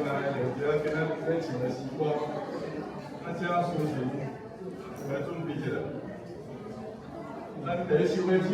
来有一个今仔在唱的诗歌，这抒情来准备一下。咱第一首要唱。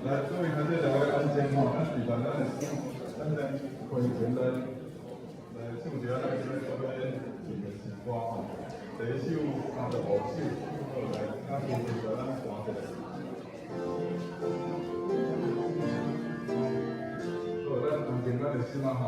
来，各位同学，大家安静吼，咱示范咱的手，咱来开前来唱一下咱今日准备演唱的诗歌吼。第一首唱着五首，好来，咱先就咱弹一下。好，咱安静咱的心啊吼。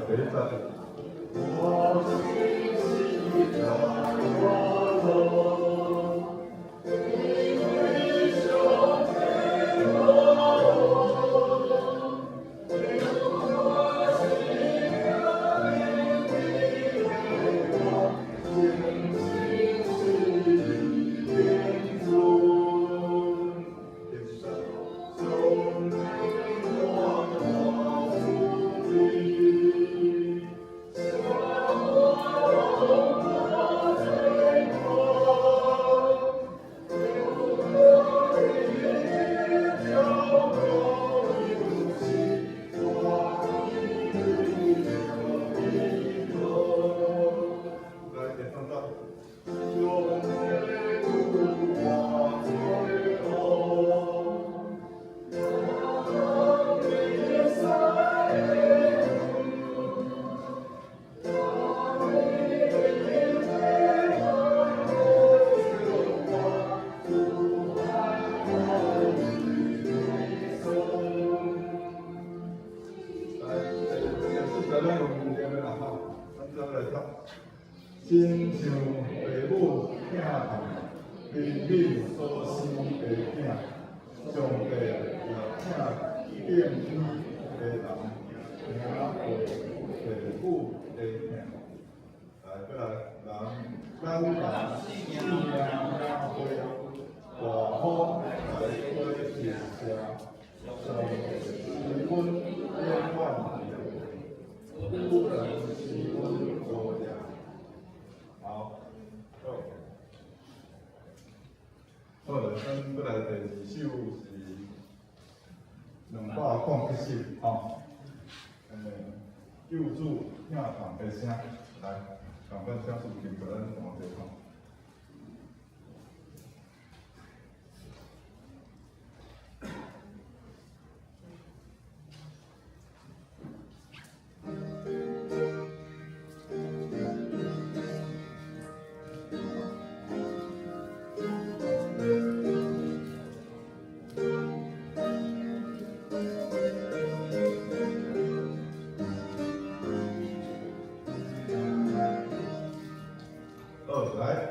第一站。我心系着我路，你挥手陪我，用我心的灵力为我坚信是天主。第三，走你我的路。 亲像父母疼痛，怜悯所生的囝，上帝也请敬意的人，领会父母的疼。来，再来，人把信仰领会，大风来吹一声，上帝是阮永远不能是阮无量。 好，好了，咱过来第二首是291首，吼，救主疼痛的声，来，同咱小事情，给咱换一下。来。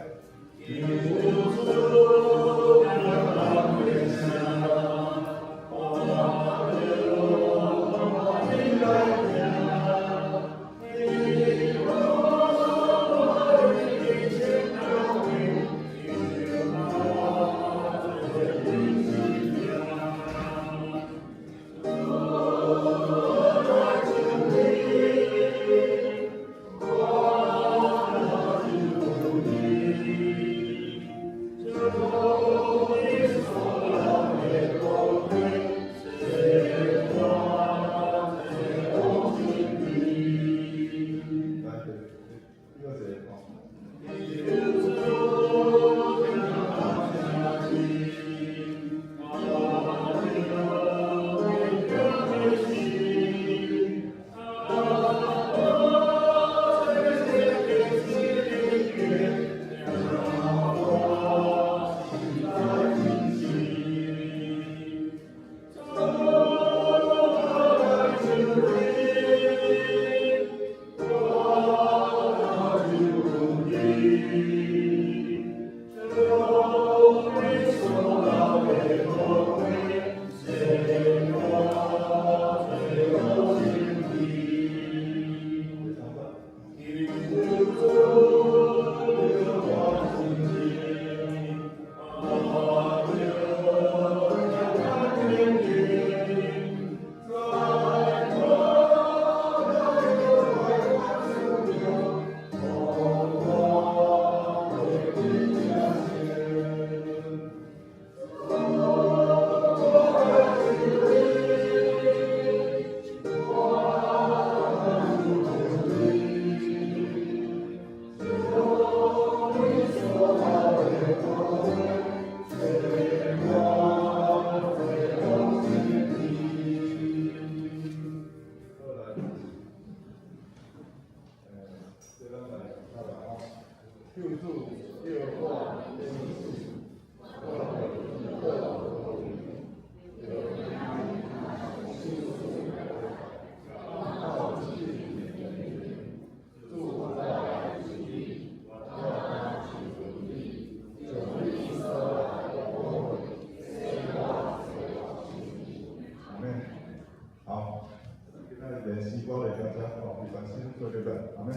为全身做留恋，阿妹。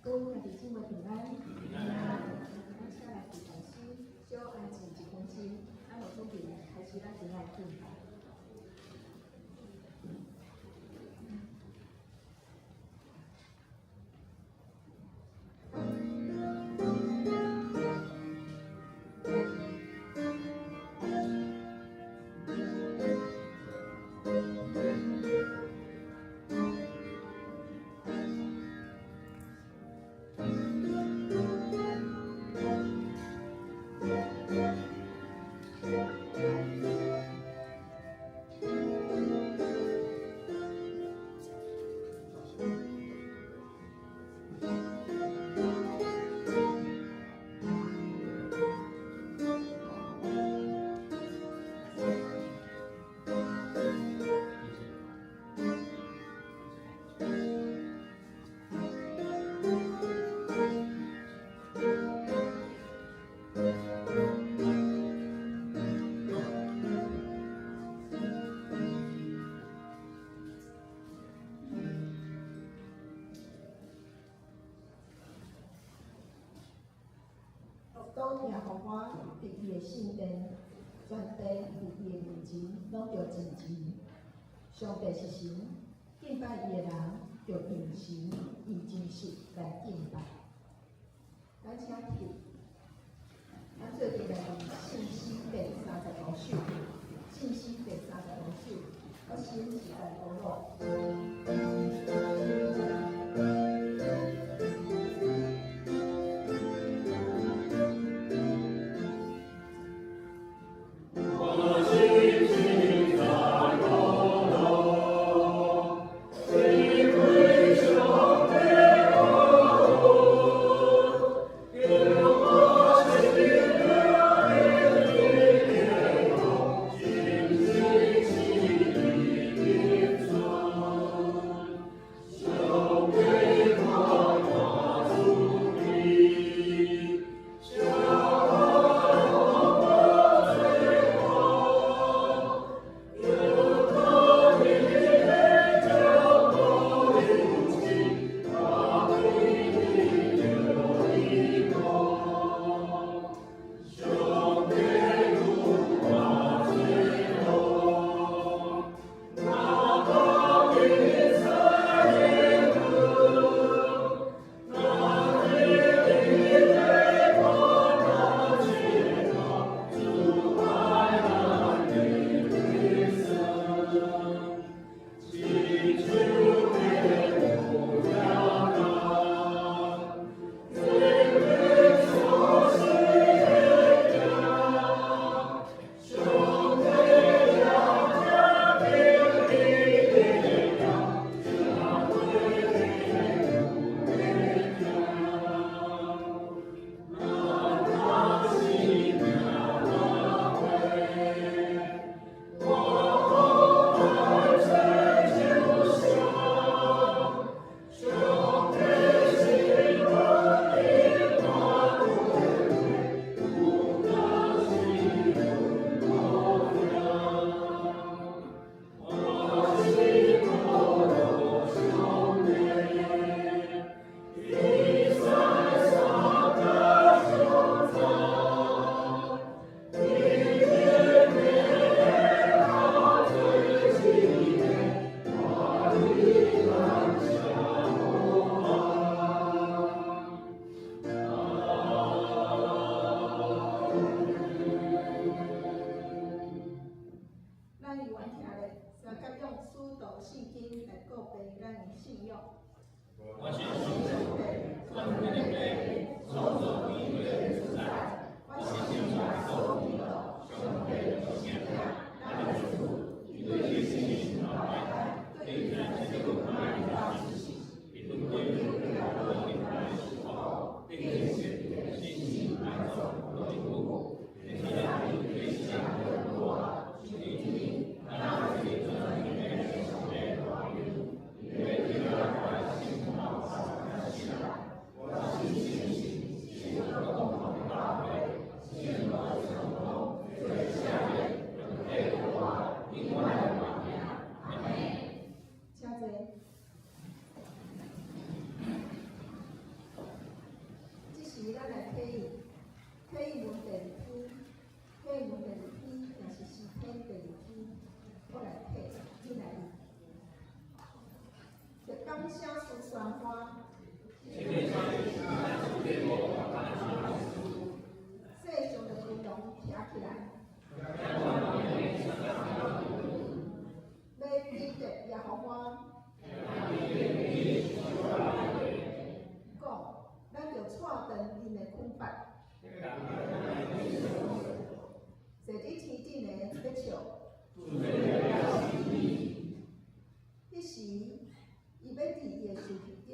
各位弟兄们平安。咱下来是禅师，小安静一分钟，咱就准备开始咱今日敬拜。当听互我伫伊的圣殿，全地伫伊的面前，拢着真钱。上帝是神，敬拜伊的人着用神以真实来敬拜。咱请听，咱做阵来读信息第35首，信息第35首，我先是在部落。Thank you.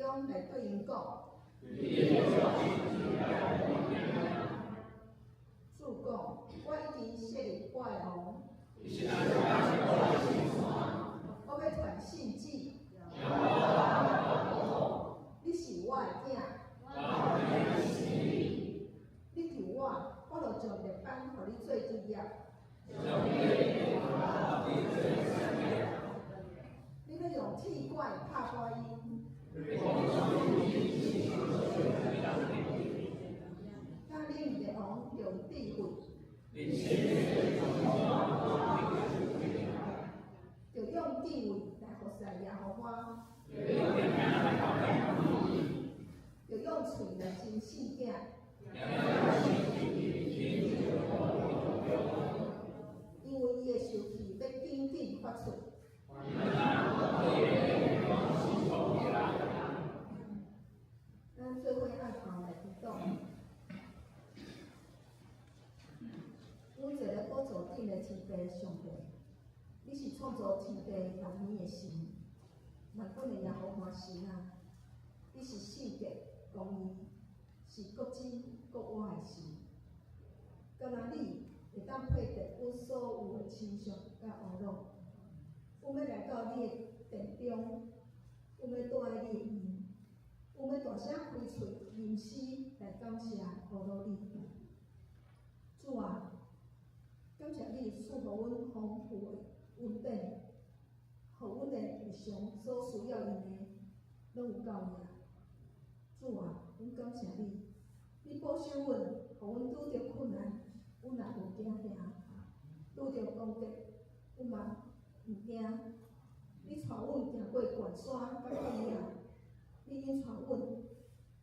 中来对因讲。主讲，我已经设立我的王。我要传信旨。你是我的囝。你求我，我就将列班互你做基业。你要用铁管拍破因。他领的王用智慧。就用智慧来服侍耶和华。就用嘴来真信囝。因为伊的受气要紧紧发出。咱做伙按头来祈祷。阮坐咧宝座顶的天父上帝，你是创造天地人年的神，万军的耶和华神啊！你是圣洁公义，是各真各活的神。敢若你会当配得阮所有的亲属甲恶乐。阮要来到你的殿中，阮要住在你的院，阮要大声开喙吟诗来感谢恶乐你。主啊！感谢你赐予阮丰富的稳定，互阮的日常所需要用的，拢有够用。主啊，阮感谢你，你保守阮，互阮拄着困难，阮也无惊惊；拄着攻击，阮嘛毋惊。你带阮行过悬山甲海啊，你引带阮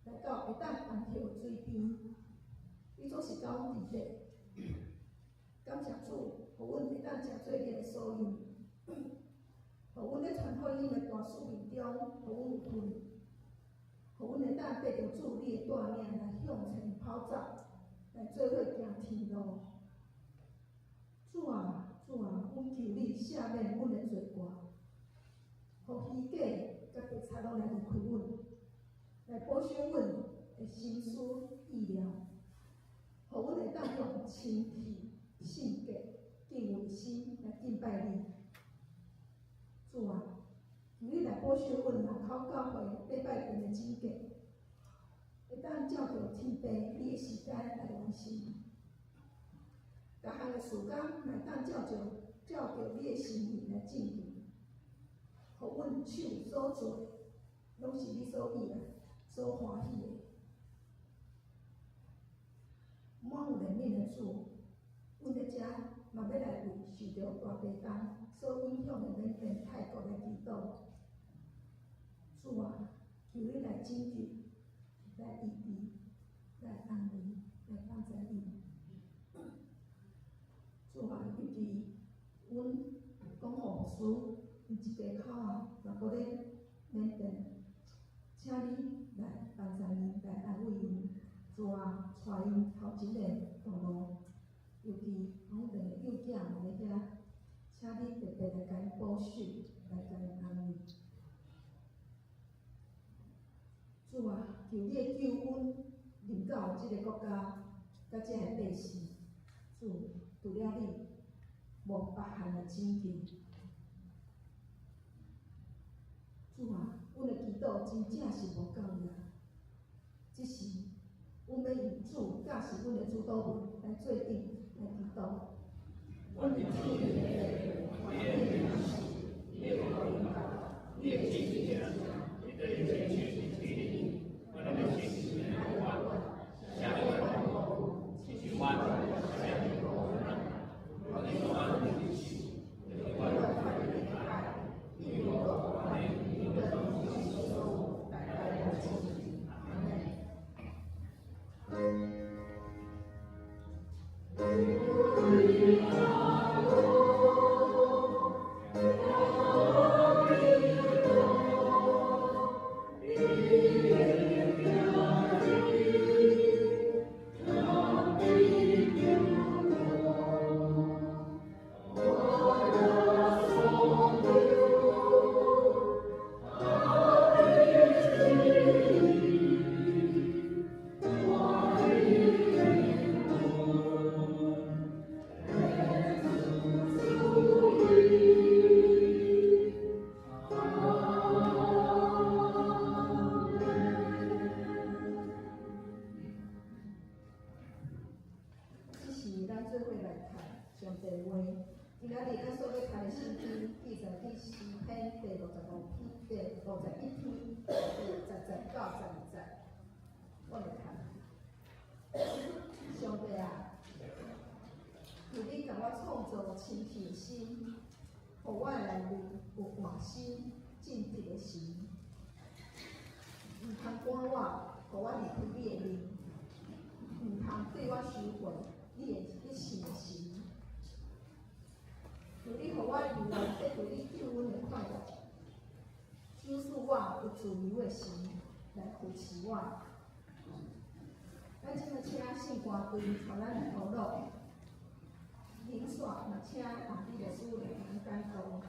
来到会当安歇水边，你总是甲阮伫咧。感谢主，互阮会当食做你的所用，互阮咧传福音的大使命中，互阮有份，互阮会当缀着主你的带领来向前跑走，来做伙行天路。主啊，主啊，阮求你赦免阮的罪过，互虚假甲白贼拢来离开阮，来保守阮的心思意念，互阮会当用清气。圣洁、敬畏心来敬拜你，主啊，求你来保守阮人口教会礼拜天的整洁，会当照着天父你的时间来完成。各项的事工来当照着你的心意来进行，互阮手所做，拢是你所喜爱、所欢喜的。满有怜悯的主。阮在遮嘛要来为受着大地震所影响的缅甸泰国来祈祷。主啊，求你来拯救、来医治、来安慰、来帮助你。主啊，尤其阮讲护士，因一家口啊，嘛搁咧缅甸，请你来帮助因，来安慰因。主啊，带因头前的道路。尤其阮两个幼囝嘛咧遐，请你特别来甲因保守，来甲因安慰。主啊，求你的救恩临到即个国家，甲即个百姓。主，除了你，无别项的拯救。主啊，阮的祈祷真正是无够用，只是阮要用主驾驶阮的主导文来做顶。来祈祷，我的天父，我的天父，你的领导，你的旨意，你的旨意，我的心是爱我，下面我，继续挖，下面我，我的爱，我的爱，你的爱，你的东西都带来了祝福，阿门。心贴心，互我内面有换心正直的心，毋通赶我，互我离开你的面，毋通对我收回你的一线的心。求你互我留内得到你救恩的快乐，主使我有自由的心来扶持我。咱即个请圣歌队互咱来投入，领线嘛请大地的主来感动。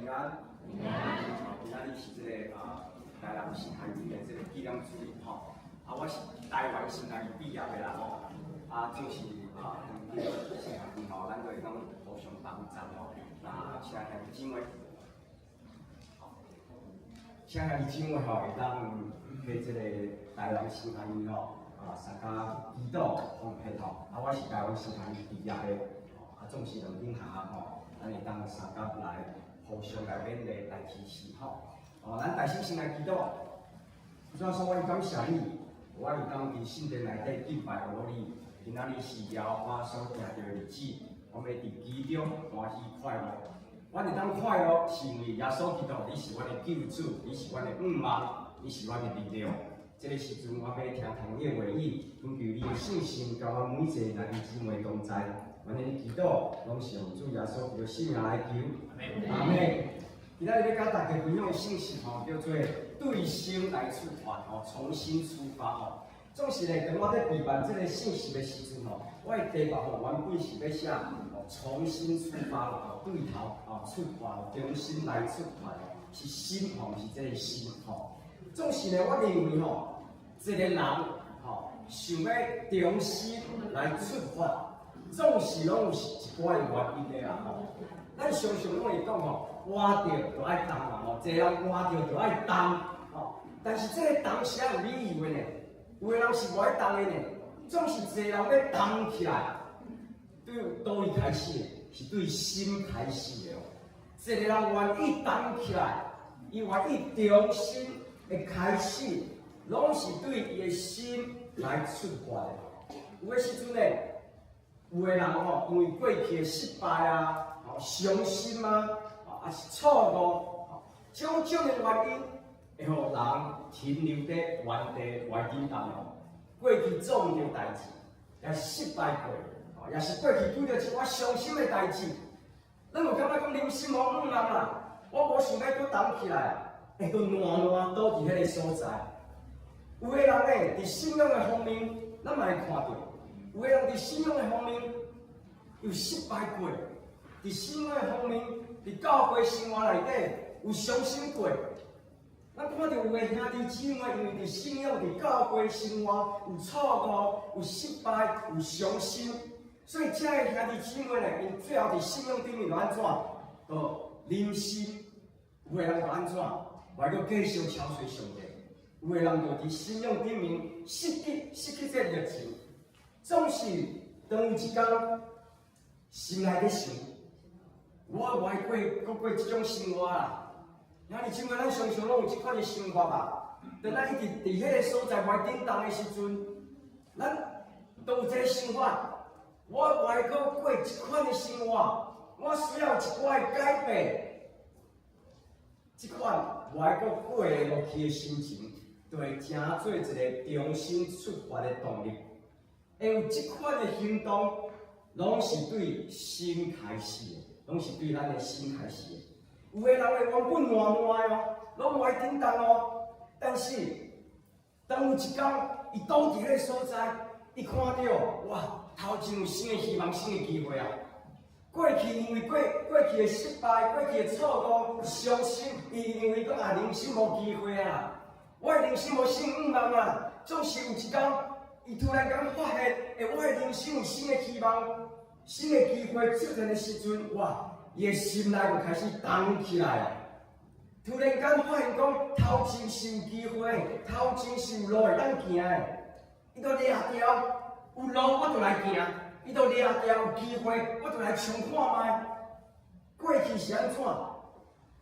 安。今仔日是这个台南新汉语的这个纪念主日吼。我是台湾新汉语毕业的啦吼。就是长期新汉语吼，咱就会讲互相帮助吼。请兄弟姊妹，请兄弟姊妹吼，会当去这个台湾新汉语吼，参加祈祷奉献吼。我是台湾新汉语毕业的，总是两顶下吼，咱会当参加来。互相来勉励、来支持吼。咱大心先来祈祷。主啊，我感谢你，我有当伫圣殿内底敬拜我你。今仔日是了我所行着的日子，我要伫其中欢喜快乐。我会当快乐，是因为耶稣基督你是我的救主，你是我的盼望，你是我的力量。这个时阵，我要听从你的话语，根据你的信心，甲我每一个弟兄姊妹同在。阮的祈祷拢是用主耶稣基督圣名来求。阿妹，今仔日要甲大家分享的信息吼，叫做对心来出发吼，重新出发吼。总是咧，当我在备办这个信息的时阵吼，我的题目吼原本是要写重新出发吼，对头出发，重新来出发是心吼，是这个心吼。总是咧，我认为吼，一个人吼想要重新来出发。总是拢有一寡的原因的啦吼，咱常常拢会讲吼，活着就爱动嘛吼，一个人活着就爱动吼。但是这个动是有理由的呢，有的人是无爱动的呢，总是一个人要动起来，对倒位开始的，是对心开始的哦。一个人愿意动起来，伊愿意重新的开始，拢是对伊的心来出发的。有的时阵呢。有的人吼，因为过去的失败伤心也是错误，种种的原因，会互人停留在原地怀紧当中。过去做唔到代志，也是失败过，也是过去遇到一寡伤心的代志，咱有感觉讲人生无望啦，我无想要搁动起来，会搁烂倒伫迄个所在。有的人呢，伫信仰的方面，咱嘛会看到。有的人伫信仰的方面有失败过，伫信仰的方面，伫教会生活内底有伤心过。咱看到有的兄弟姊妹，因为伫信仰、伫教会生活有错误、有失败、有伤心，所以这个兄弟姊妹呢，因最后伫信仰顶面就安怎？就忍心。有的人就安怎？为了继续超随上帝。有的人就伫信仰顶面失去这热情。总是当有一天，心内咧想，我爱过这种生活啦。兄弟姊妹，咱常常拢有这款的想法吧？当咱一直伫迄个所在怀叮当的时阵，咱都有这个想法。我爱过这款的生活，我需要一寡的改变。这款我爱过落去的心情，就会成做一个重新出发的动力。会有这款的行动，拢是对心开始的，拢是对咱的心开始的。有的人会原本烂哦，拢无爱叮当哦，但是当有一天，伊倒伫迄个所在，伊看到哇，头前有新的希望、新的机会啊！过去因为过去的失败、过去的错误、伤心，伊认为讲人生无机会啊，我的人生无新盼望啊，总是有一天。伊突然间发现，我的人生有新的希望、新的机会出现的时阵，哇，伊的心内就开始动起来了。突然间发现讲，头前是有机会，头前是有路会当行的。伊就掠着有路，我就来行；伊就掠着有机会，我就来冲看卖。过去是安怎？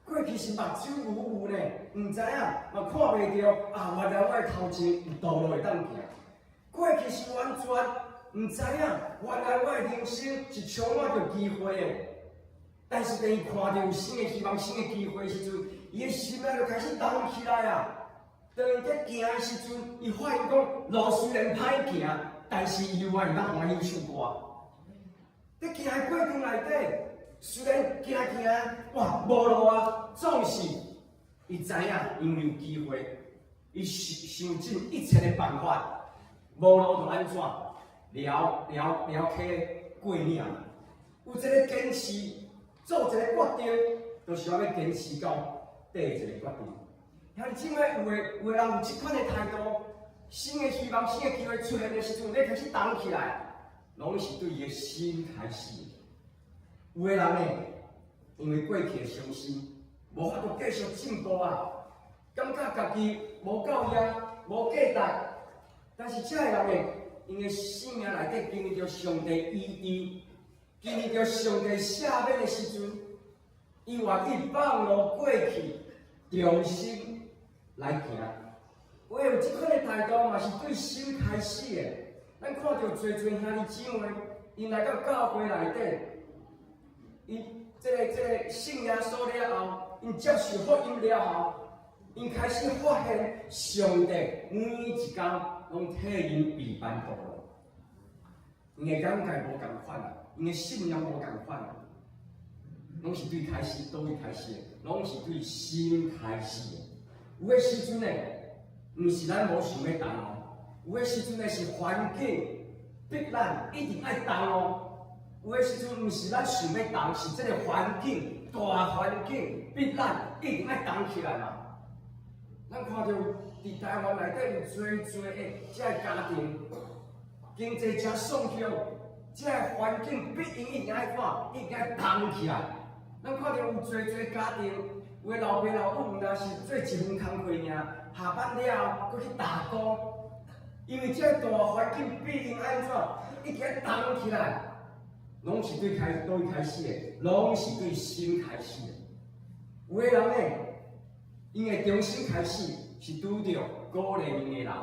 过去是目睭糊糊呢，唔知影，嘛看袂到原来我的头前有道路会当行。过去是完全唔知影，原来我的人生是充满着机会的。但是当伊看到有新的希望、新的机会的时阵，伊的心内就开始动起来啊。当伊在行的时阵，伊发现讲路虽然歹行，但是伊又会当欢喜唱歌。在行的过程内底，虽然行，哇无路啊，总是伊知影，因为有机会，伊想尽一切的办法。无路就安怎？撩起过岭，有一个坚持，做一个决定，都是我要坚持到底一个决定。兄弟姊妹，有的人有这款的态度，新的希望、新的机会出现的时阵，你开始动起来，拢是对伊的心开始。有的人呢，因为过去的伤心，无法度继续进步啊，感觉家己无够样、无价值。但是这个人呢，因为生命内底经历着上帝医治，经历着上帝赦免的时阵，伊愿意放落过去，重新来行。我有这款的态度，嘛是对心开始的。咱看到最兄弟姊妹，因来到教会内底，因这个信仰所了后，因接受福音了后，因开始发现上帝每一天拢替因备办道路。因的感觉无共款啊，因的信仰无共款啊，拢是对开始，倒位开始的，拢是对心开始的。有的时阵呢，毋是咱无想要动哦，有的时阵呢是环境逼咱一定爱动哦。有的时阵毋是咱想要动，是这个环境大环境逼咱一定爱动起来嘛。咱看到伫台湾内底有侪的这个家庭，经济真爽口，这个环境逼因一定爱看，一定爱动起来。咱看到有侪家庭，有的老爸老母若是做一份工课尔，下班了后，搁去打工，因为这个大环境逼因安怎，一定爱动起来。拢是对倒位开始的，拢是对心开始的。有的人呢，因为重新开始是拄着鼓励因的人，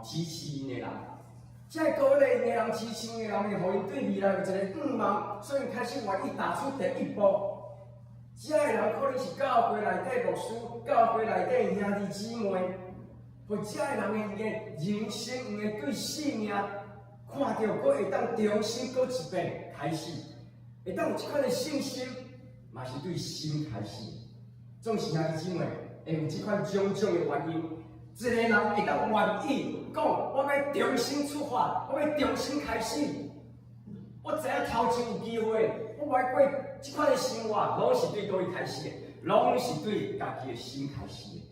支持因的人。这个鼓励因的人、支持因的人，会互因对未来有一个盼望，所以开始愿意踏出第一步。这个人可能是教会内底牧师、教会内底兄弟姊妹，或这个人的人生、因的对生命。看到，佫会当重新佫一遍开始，会当有这款的信心，嘛是对心开始。总是兄弟姊妹，会有这款种种的原因，一个人会当愿意讲，我要重新出发，我要重新开始。我知影头前有机会，我要过这款的生活，拢是对倒位开始的，拢是对家己的心开始的。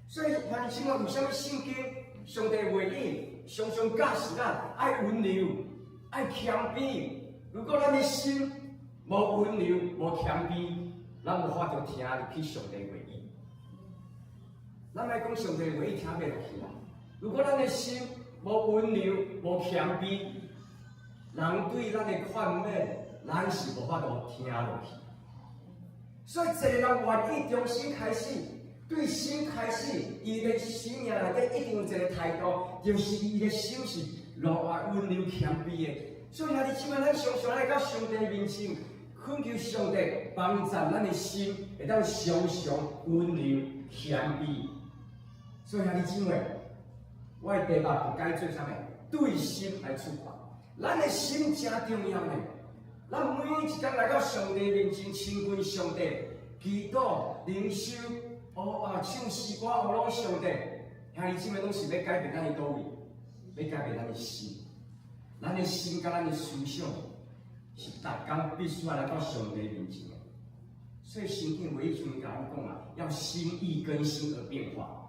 所以兄弟姊妹，为什么圣经上帝话语？常常教示咱爱温柔、爱谦卑。如果咱的心无温柔、无谦卑，咱无法度听入去上帝话语。咱来讲上帝话语听袂落去啦。如果咱的心无温柔、无谦卑，人对咱的劝勉，咱是无法度听落去。所以，一个人愿意重新开始。对心开始，伊的生命内底一定有一个态度，就是伊的心是温柔谦卑的。所以兄弟姊妹，咱常常来到上帝面前，恳求上帝帮助咱的心，会当常常温柔谦卑。所以兄弟姊妹，我的题目就该做啥物？对心来出发。咱的心真重要呢。咱每一天来到上帝面前，亲近上帝，祈祷、灵修。唱诗歌、学拢上帝，兄弟姊妹拢是要改变咱的倒位，要改变咱的心。咱的心甲咱的思想，是逐天必须要来到上帝面前的。所以圣经唯一上面甲咱讲啊，要心意更新而变化。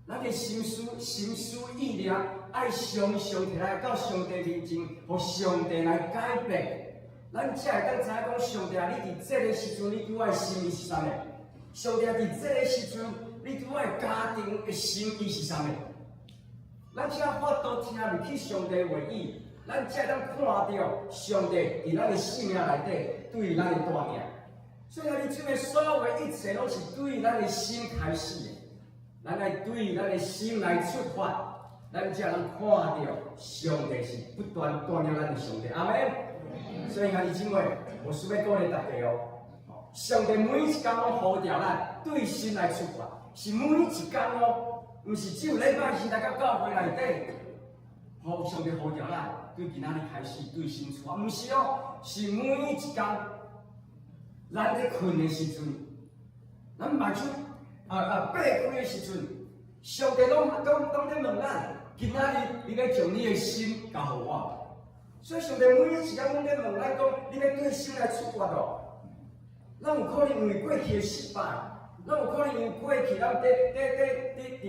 咱的心思意念，爱常常摕来到上帝面前，互上帝来改变。咱才会当知影讲，上帝啊，你伫这个时阵，你对我的心意是啥物？上帝伫这个时阵，你对我的家庭的心意是啥物？咱才法度听入去上帝话语，咱才当看到上帝伫咱的生命内底对咱的带领。所以，咱即个所有的一切，拢是对咱的心开始的。咱来对咱的心来出发，咱才能看到上帝是不断带领咱的上帝。阿门。所以，兄弟姊妹，我需要鼓励大家哦。上帝每一天拢呼召咱对心来出发，是每一天哦，毋是只有礼拜四来到教会内底，上帝呼召咱对今仔日开始对心出发，毋是哦，是每一天，咱在困的时阵，咱迈出爬开的时阵，上帝拢在问咱，今仔日你要将你的心交互我，所以上帝每一天拢在问咱讲，你要对心来出发哦。咱有可能因为过去的失败，咱有可能因为过去咱伫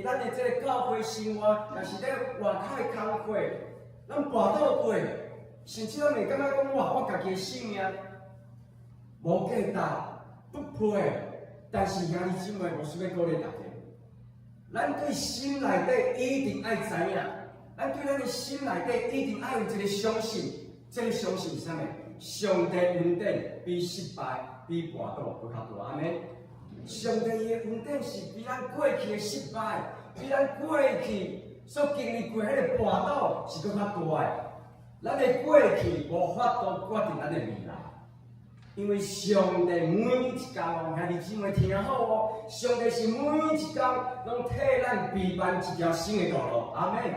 咱的这个教会生活，也是咧外口的工课，咱跋倒过，甚至咱会感觉讲哇，我家己的性命无价值，不配。但是兄弟姊妹，我是要鼓励大家，咱对心内底一定爱知影，咱对咱的心内底一定爱有一个相信，这个相信是啥物？上帝恩典比失败、比跋倒搁较大，阿妹。上帝的恩典是比咱过去的失败、比咱过去所经历过迄个跋倒是搁较大的。咱的过去无法度决定咱的未来，因为上帝每一天哦，兄弟姊妹听好哦，上帝是每一天拢替咱备办一条新的道路，阿妹。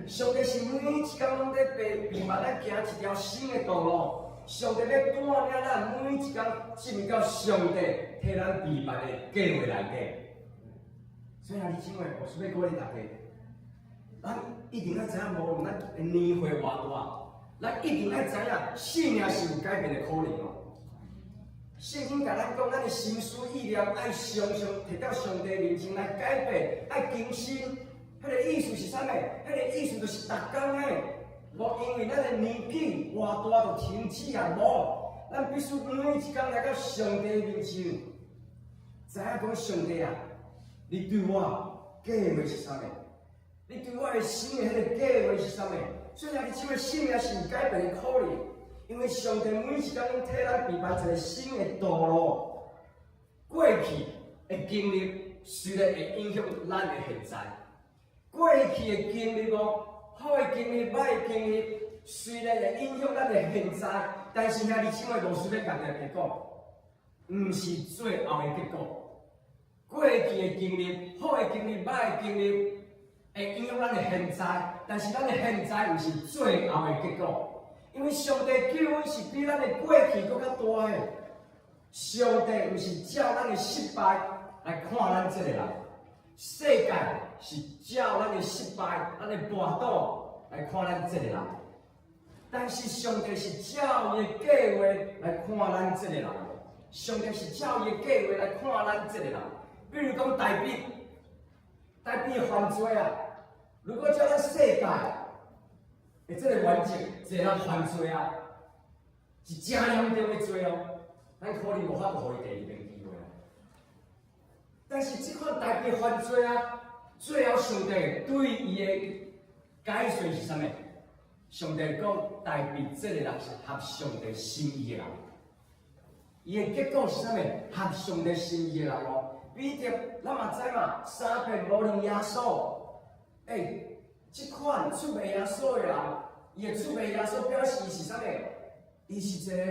上帝是每一天拢在备办咱行一条新的道路。上帝要带领咱每一天进入到上帝替咱备办的计划内底。所以兄弟姊妹，我是要鼓励大家，咱一定要知影，无论咱的年岁偌大，咱一定要知影，生命是有改变的可能哦。圣经甲咱讲，咱的心思意念爱常常摕到上帝面前来改变，爱更新。迄个意思是啥物？迄个意思就是逐工诶。无因为咱的年纪偌大就停止啊！无，咱必须每一天来到上帝面前，知影讲上帝啊，你对我计划是啥物？你对我的心的迄个计划是啥物？所以啊，你即个生命是有改变的可能，因为上帝每一天拢替咱备办一个新的道路。过去的经历虽然会影响咱的现在，过去的经历哦。好的经历、歹的经历，虽然会影响咱的现在，但是兄弟姊妹，老师要讲的结果，唔是最后的结果。过去的经历、好的经历、歹的经历，会影响咱的现在，但是咱的现在唔是最后的结果。因为上帝救恩是比咱的过去搁较大的。上帝唔是照咱的失败来看咱这个人。世界是照咱的失败、咱的跋倒来看咱这个人，但是上帝是照伊的计划来看咱这个人。上帝是照伊的计划来看咱这个人。比如讲大卫犯罪啊，如果照咱世界的这个环境，一个人犯罪啊，是真严重的罪哦，咱可能无法度互伊第二遍机会。但是这款大卫犯罪啊，最后上帝对伊的解释是啥物？上帝讲大卫这个人是合上帝心意的人，伊的结果是啥物？合上帝心意的人哦。彼得咱嘛知嘛，三遍无认耶稣，这款出卖耶稣的人，伊的出卖耶稣表示是啥物？伊是一个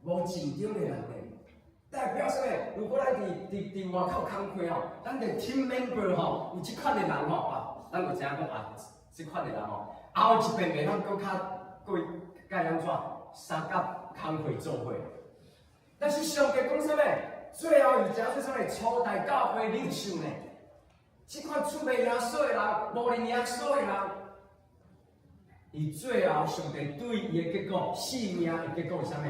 无正经的人呢。代表啥物？如果咱伫外口工课吼，咱的 team member 吼，有即款的人吼，咱就知影讲啊，即款的人吼，后一遍袂通搁较该安怎三甲工课做伙。但是上帝讲啥物？最后伊讲出啥物？初代教会领袖呢？即款出卖耶稣的人，无认耶稣的人，伊最后上帝对伊的结果，性命的结果是啥物？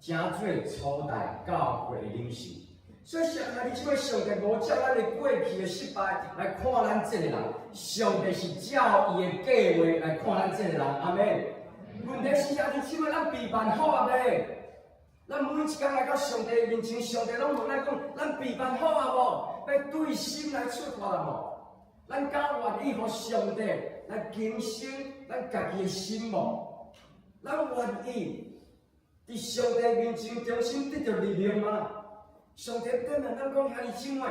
成做初代教会的领袖。所以上帝即摆上帝无照咱的过去的失败来看咱这个人，上帝是照伊的计划来看咱这个人。阿妹，问题是兄弟姊妹，咱备办好啊未？咱每一天来到上帝面前，上帝拢问咱讲，咱备办好啊无？要对心来出发啊无？咱敢愿意互上帝来更新咱家己的心无？咱愿意伫上帝面前重新得到力量吗？上帝点名咱讲兄弟姊妹，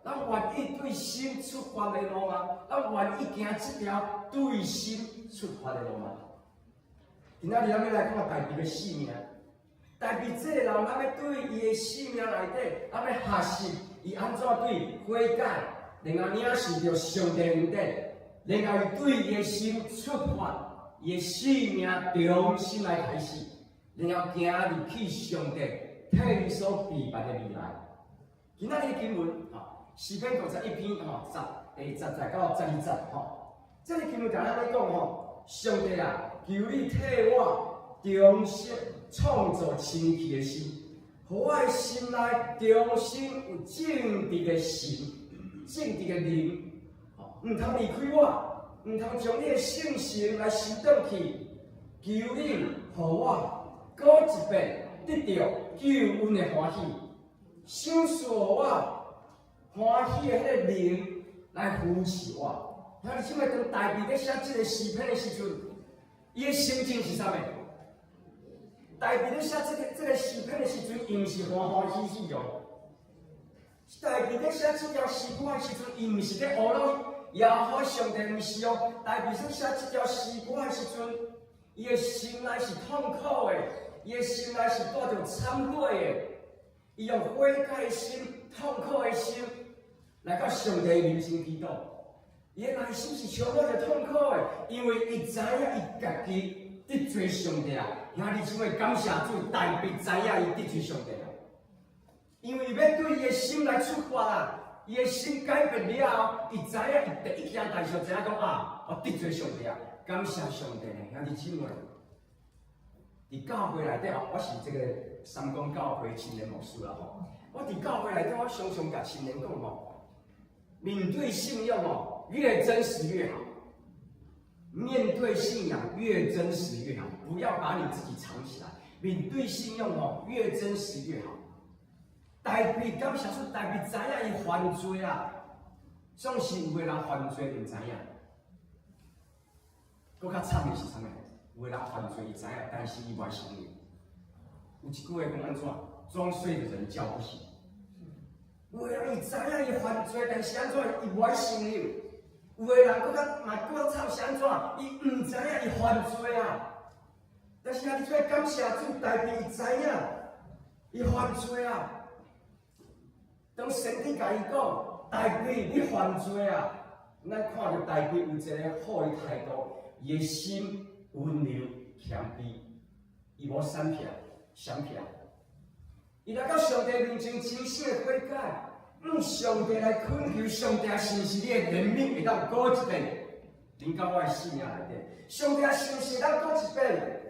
咱愿意对心出发的路吗？咱愿意行这条对心出发的路吗？今仔日咱要来看大卫的性命。大卫这个人，咱要对伊的性命内底，咱要学习伊安怎对悔改，然后领受着上帝恩典，然后伊对伊的心出发，伊的性命重新来开始，然后行入去上帝替伊所备办的未来。今仔日的经文诗篇51篇第10节到12节这个经文甲咱咧讲上帝啊，求你替我重新创造清气的心，互我的心内重新有正直的心、正直的灵，唔通离开我，唔通将你的圣性来收转去。求你，互我过一遍得到救恩的欢喜，享受我欢喜的迄个灵来扶持我。遐你即摆当大卫咧写即个诗篇的时阵，伊的心情是啥物？大卫咧写这个诗篇的时阵，伊毋是欢欢喜喜哦。大卫咧写这条诗歌的时阵，伊毋是咧懊恼耶和华上帝，毋是哦。大卫咧写这条诗歌的时阵，伊的心内是痛苦的，伊的心内是带着忏悔的，伊用悔改的心、痛苦的心来到上帝面前祈祷。伊的内心是充满着痛苦的，因为伊知影伊家己得罪上帝啊！兄弟姊妹，感谢主，大卫知影伊得罪上帝啊！因为伊要对伊的心来出发啊，伊的心改变了后，伊知影伊第一件代志就知影讲啊，我得罪上帝啊！感谢上帝呢，兄弟姊妹。伫教会内底哦，我是这个三公教会青年牧师啦吼。我伫教会内底，我常常甲青年讲吼，面对信仰哦，越真实越好。面对信仰越真实越好，不要把你自己藏起来。面对信仰哦，越真实越好。大卫感谢主，大卫知影伊犯罪啊，总是有个人犯罪唔知影。搁较惨的是啥物？有个人犯罪伊知影，但是伊袂承认。有一句话讲安怎？装睡的人叫不醒。有个人伊知影伊犯罪，但是安怎伊袂承认。有个人搁较惨是安怎？伊唔知影伊犯罪啊。但是啊，你做感谢主，大卫伊知影伊犯罪啊。当神帝甲伊讲，大卫你犯罪啊，咱看到大卫有一个好的态度，伊的心温柔谦卑，伊无闪避。伊来到上帝面前，真心的悔改，上帝来恳求上帝，是毋是你的怜悯会当过一遍，临到我的生命内底？上帝是毋是当过一遍？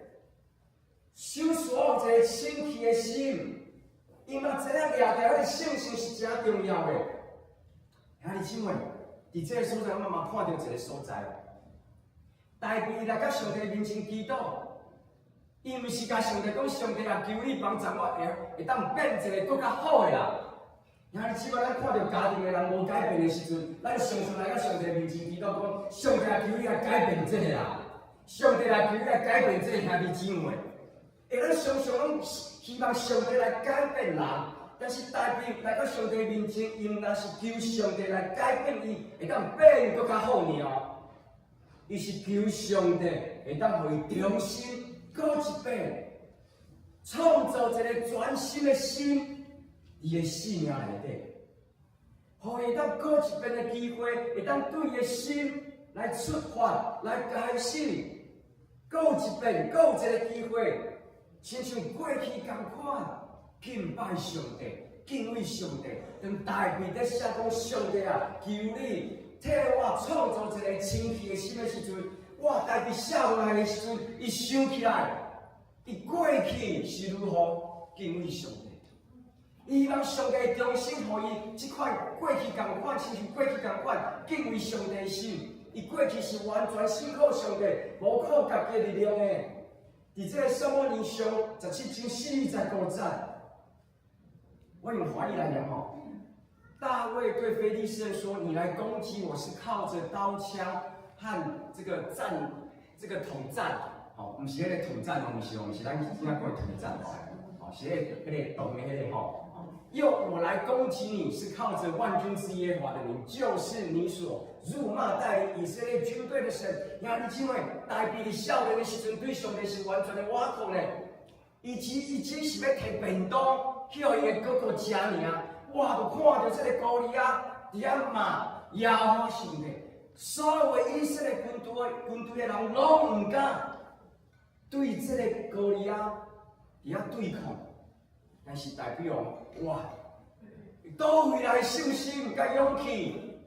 收束一个清气的心。伊嘛知影掠着迄个圣性是真重要的。兄弟姊妹，伫这个所在，我嘛看到一个所在。大卫来到上帝面前祈祷，伊毋是甲上帝讲，上帝啊，求你帮助我，会当变一个更较好的啦。兄弟姊妹，咱看到家庭的人无改变的时阵，咱常常来到上帝面前祈祷，讲上帝啊，求你来改变这个啦。上帝啊，求你来改变这个兄弟姊妹。咱常常拢希望上帝来改变人，但是大卫来到上帝面前，伊毋但是求上帝来改变伊，会当变更较好尔。伊是求上帝会当互伊重新过一遍，创造一个全新的心，伊的生命内底，互伊当过一遍的机会，会当对伊的心来出发，来开始，过一遍，过一个机会。亲像过去同款，敬拜上帝，敬畏上帝。当大卫在写讲上帝啊，求你替我创造一个清气的心的时阵，我大卫写落来的时阵，伊想起来，伊过去是如何敬畏上帝。伊希望上帝重新予伊这款过去同款，亲像过去同款敬畏上帝的心。伊过去是完全信靠上帝，无靠家己的力量的。伫这个撒母耳上17章4在5节，我用华语来念吼。大卫对非利士人说：“你来攻击我是靠着刀枪和这个统战，哦，不是那个统战哦，不是咱今仔讲的统战哦，是那个动的那个吼。用我来攻击你是靠着万军之耶和华的名，就是你所辱骂带领以色列军队的神。兄弟姊妹，大卫的少年的时阵，对上帝是完全的瓦靠呢。伊只是要摕便当去互伊的哥哥食尔。我就看到这个歌利亚伫遐骂耶和华上帝，所有的以色列军队的人拢唔敢对这个歌利亚伫遐对抗。但是代表哇，倒位来的信心甲勇气，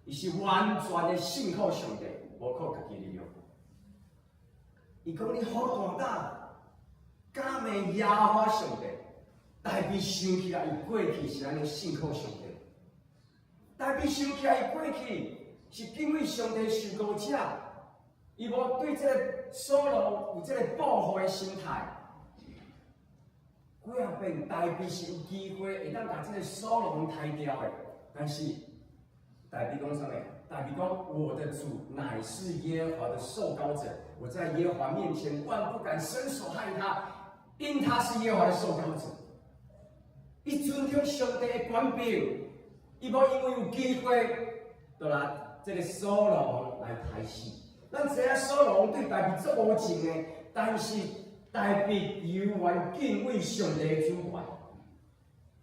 伊是完全的信靠上帝，无靠家己力量。伊讲你好大胆，敢骂耶和华上帝，大卫想起来，伊过去是安尼信靠上帝。大卫想起来，伊过去是敬畏上帝受膏者，伊无对这个扫罗有这个报复的心态。几啊遍大卫是有机会会当把这个扫罗杀掉的，但是大卫讲啥物？大卫讲：“我的主乃是耶和华的受膏者，我在耶和华面前万不敢伸手害他，因他是耶和华的受膏者。”伊尊重上帝的权柄，伊无因为有机会，就拿这个扫罗来杀死。咱知影扫罗对大卫足无情的，但是大卫犹原敬畏上帝的主权。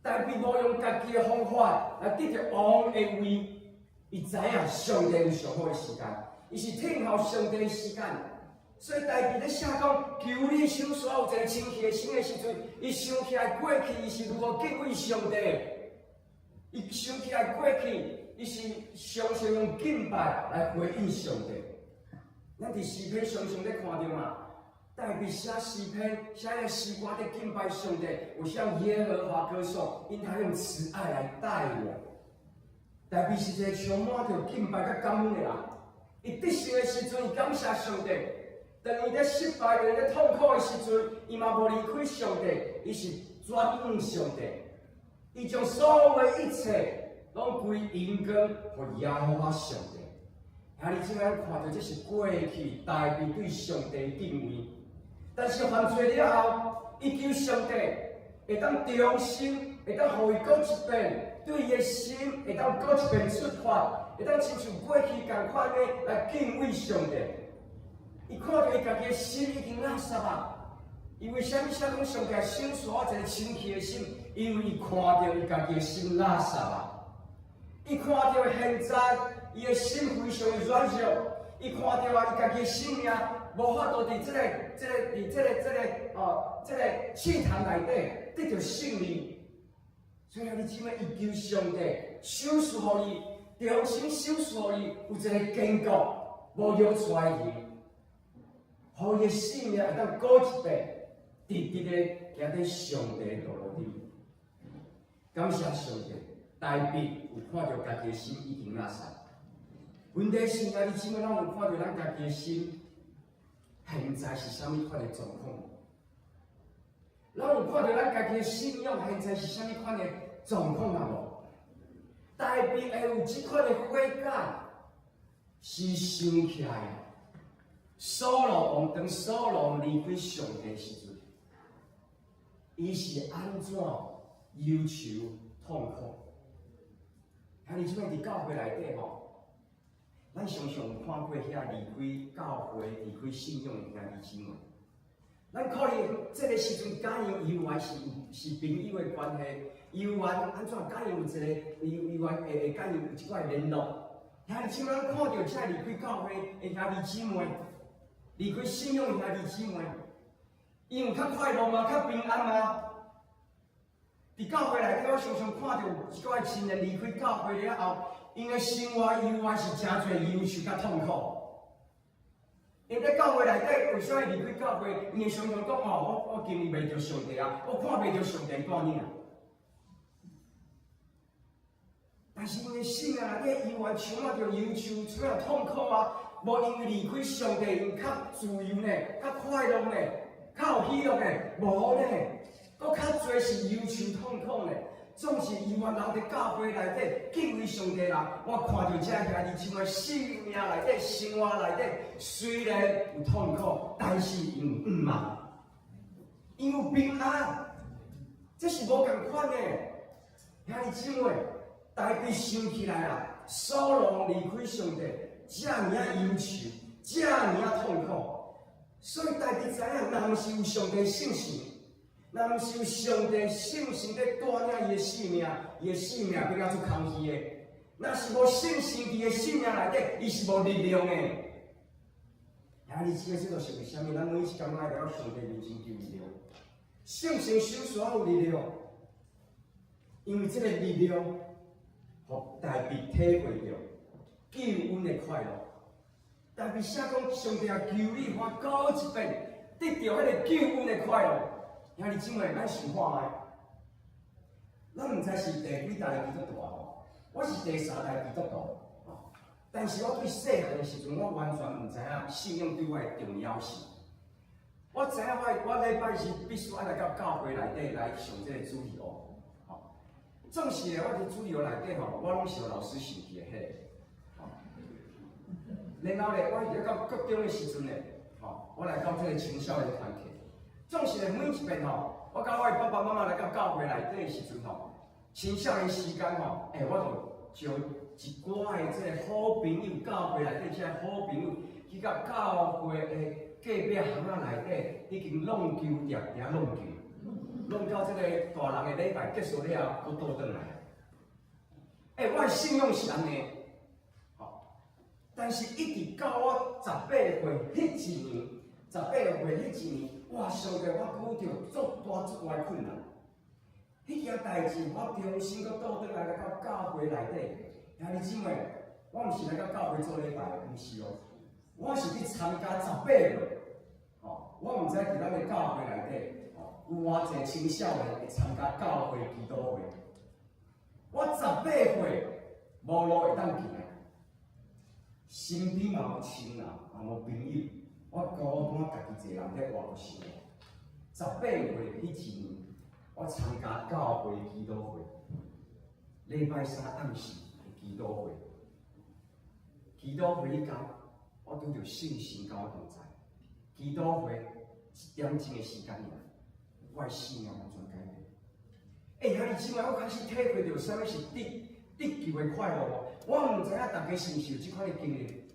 大卫无用家己的方法来得到王的位。伊知影上帝有上好的时间，伊是听候上帝的时间，所以大卫咧写讲，求你手所有一个清气的心的时阵，伊想起来过去伊是如何敬畏上帝，伊想起来过去伊是常常用敬拜来回应上帝。咱伫诗篇常常咧看到嘛，大卫写诗篇，写个诗歌咧敬拜上帝，我向耶和华歌颂，因他用慈爱来待我。大卫是一个充满着敬拜甲感恩的人，伊得胜的时阵，伊感谢上帝；当伊咧失败、当伊咧痛苦的时阵，伊嘛无离开上帝，伊是专向上帝。伊将所有的一切拢归荣光给耶和华上帝。兄弟姊妹，看到这是过去大卫对上帝的敬畏，但是犯罪了后，伊求上帝会当重新，会当互伊过一遍。对伊的心会当搁一遍出发，会当亲像过去共款的来敬畏上帝。伊看到伊家己的心已经垃圾啊！因为啥物写讲上帝赏赐我一个清气的心？因为伊看到伊家己的心垃圾啊！伊看到现在伊的心非常的软弱，伊看到伊家己的生命无法度伫这个气坛内底得到胜利。所以，兄弟姊妹，伊求上帝赏赐互伊，重新赏赐互伊有一个坚固、无摇出来的，互伊的性命会当过一遍，直直的行在上帝的道路里。感谢上帝，大卫有看到家己的心已经垃圾。问题是，兄弟姊妹，咱有看到咱家己的心现在是啥物款的状况？咱有看到咱家己的信仰现在是啥物款的状况啊？无？大卫会有这款的悔改，是想起来扫罗王当扫罗离开上帝时阵，伊是安怎忧愁痛苦？兄弟姊妹，伫教会内底吼，咱常常有看过遐离开教会、离开信仰的兄弟姊妹。咱可能这个时阵，假如犹原是朋友的关系，犹原安怎？假如有一个犹原会假如有一块联络，兄弟姊妹，咱看到这离开教会的兄弟姊妹，离开信仰的兄弟姊妹，因有较快乐吗？较平安吗？伫教会内底，我常常看到一块亲人离开教会了后，因的生活犹原是真侪忧愁甲痛苦。因在教会内底，为啥会离开教会？因为常常讲哦，我经历袂到上帝啊，我看袂到上帝带领啊。但是因为心内底犹原充满着忧愁，充满痛苦啊，无因为离开上帝，因较自由呢，较快乐呢，较有喜乐呢，无呢，搁较侪是忧愁痛苦呢。总是犹原留伫教会内底敬畏上帝人，我看到这兄弟姊妹生命内底、生活内底，虽然有痛苦，但是因有望，因有平安，这是无共款的。兄弟姊妹，大家想起来啦，扫罗离开上帝，这尔忧愁，这尔痛苦，所以大家知影，若毋是有上帝信心。若毋是有上帝信心在带领伊的生命，伊的生命变了做空虚的。若是无信心，伊的生命内底，伊是无力量的。兄弟姊妹，这就是为虾米咱每一天爱来到上帝面前求力量。信心手所有力量，因为这个力量，互大卫体会到救恩的快乐。大卫写讲，上帝啊，求你我过一遍，得到迄个救恩的快乐。兄弟姊妹，咱想看卖，咱毋知是第几代基督徒吼，我是第3代基督徒吼，但是我对细汉的时阵，我完全毋知影信仰对我的重要性。我知影我礼拜日必须爱来到教会内底来上这个主日学，吼。总是咧，我伫主日学内底吼，我拢是有老师授记的迄个，吼。然后咧，我伫到高中的时阵咧，吼，我来到这个青少年团体。总是咧，每一遍吼，我甲我的爸爸妈妈来到教会内底的时阵吼，青少年时间吼，我就招一寡的这个好朋友，教会内底这个好朋友，去到教会的隔壁巷仔内底，已经弄球定弄球，弄到这个大人的礼拜结束了后，佫倒转来。我的信仰是安尼，吼，但是一直到我18岁迄一年，18岁迄一年，哇！上帝，我遇到足大的困难。迄件代志，我重新佫倒转来到教会内底。兄弟姊妹，我毋是来到教会做礼拜，毋是哦。我是去参加18岁，吼，我毋知伫咱的教会内底，吼，有偌济青少年会参加教会祈祷会。我18岁，无路会当行，身边嘛无亲人，也无朋友，我孤单家己一个人在活生活。18岁迄一年，我参加教会祈祷会，礼拜3暗时的祈祷会，祈祷会迄天。我拄着信心甲我同在，祈祷会1点钟的时间尔，我的信仰完全改变。兄弟姊妹，我开始体会到啥物是得救的快乐无？我毋知影大家是毋是有即款的经历。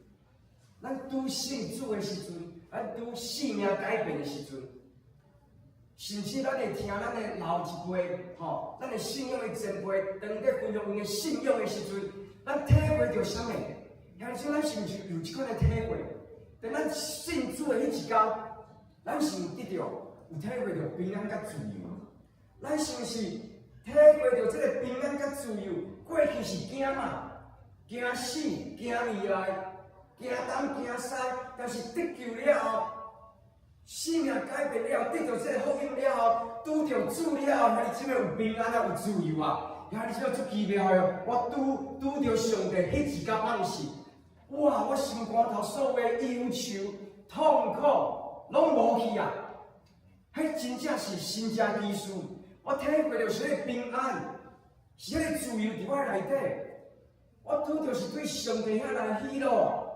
咱拄信主的时阵，咱拄生命改变的时阵，甚至咱会听咱的老一辈，吼，咱的信仰的前辈，当在分享因的信仰的时阵，咱体会到啥物？兄弟姊妹，咱是毋是有即款的体会？当咱信主的迄一天，咱是毋得到有体会到平安甲自由？咱是毋是体会到这个平安甲自由？过去是惊嘛，惊死，惊未来，惊东惊西，但是得救了后，生命改变了后，得到这个福音了后，拄着主了后，兄弟姊妹有平安啊，有自由啊！兄弟姊妹足奇妙的，我拄着上帝迄一天暗时。哇！我心肝头所有的忧愁、痛苦，拢无去啊！迄真正是神正奇事。我体会到是迄个平安，是迄个自由伫我内底。我拄着是对上帝遐来喜乐。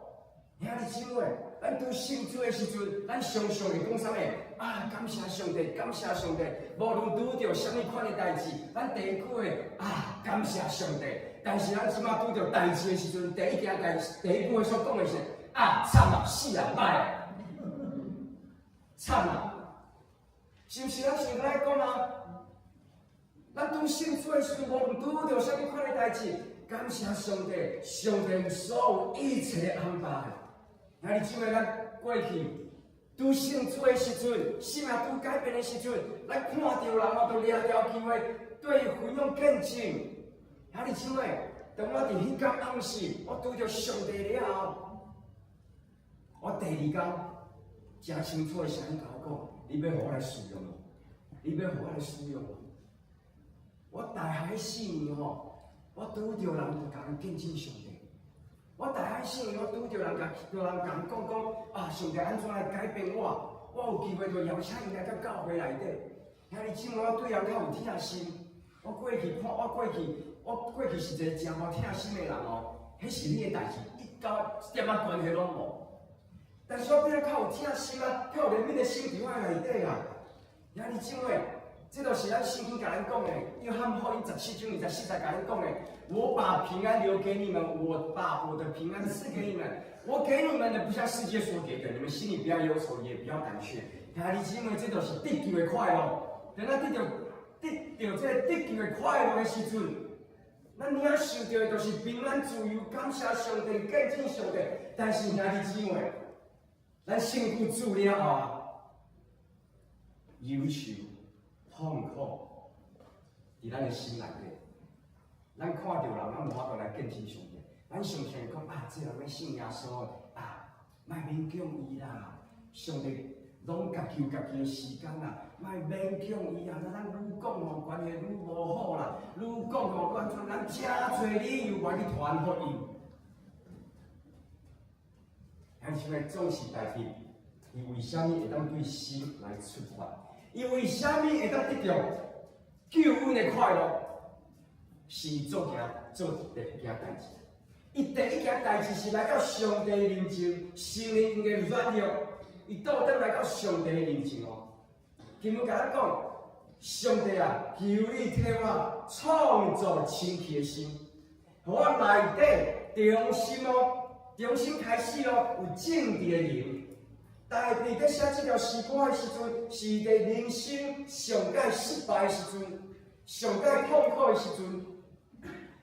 兄弟姊妹，咱拄信主的时阵，咱常常会讲啥物？啊！感谢上帝，感谢上帝。无论拄着啥物款的代志，咱第一句的啊，感谢上帝。但是咱即马拄着代志的时阵，第一句所讲的是啊，惨啊，死啊，歹啊，惨啊！是毋是咱常来讲啊？咱拄信主的时阵，无论拄着啥物款的代志，感谢上帝，上帝有所有一切的安排。兄弟姊妹，咱过去拄信主的时阵，生命拄改变的时阵，咱看到人我都抓牢机会，对伊分享见证。兄弟姊妹，当我伫迄天暗时，我拄着上帝了后，我第2天真清楚的声音甲我讲：你要互我来使用，你要互我来使用。我大学迄4年吼，我拄着人就甲人见证上帝。我大学4年，我拄着人甲人讲啊，上帝安怎来改变我？我有机会就邀请伊来到教会内底。兄弟姊妹，我对人较有疼心。我过去是一个真无疼心的人哦，迄是你的代志，一点仔关系拢无。但是我变较有疼心啊，较有怜悯的心伫我内底啊。兄弟姊妹，这就是咱圣经甲咱讲的，约翰福音17章24节甲咱讲的：我把平安留给你们，我把我的平安赐给你们。我给你们的不像世界所给的，你们心里不要忧愁，也不要胆怯。兄弟姊妹，这就是得救的快乐。等咱得到这个得救的快乐的时阵，咱领受到的就是平安自由，感谢上帝，见证上帝。但是兄弟姊妹，咱信主主了后，忧愁、痛苦伫咱的心内底，咱看到人，咱无法度来见证上帝。咱常常讲啊，这人要信耶稣啊，莫勉强伊啦，上帝拢家己有家己的时间啦，莫勉强伊啊，咱愈讲吼关系愈无好啦。啦，愈讲互观众人真侪理由来去传福音。咱像个总是代替，伊为虾米会当对心来出发？伊为虾米会当得到救恩的快乐？是做第一件代志。伊第一件代志是来到上帝面前，承认伊的软弱，伊倒转来到上帝面前哦。今日甲咱讲，上帝啊，求你替我创造清气的心，互我内底重新开始哦，有正直的灵。大卫在写这条诗歌的时阵，是伫人生上界失败的时阵，上界痛苦的时阵。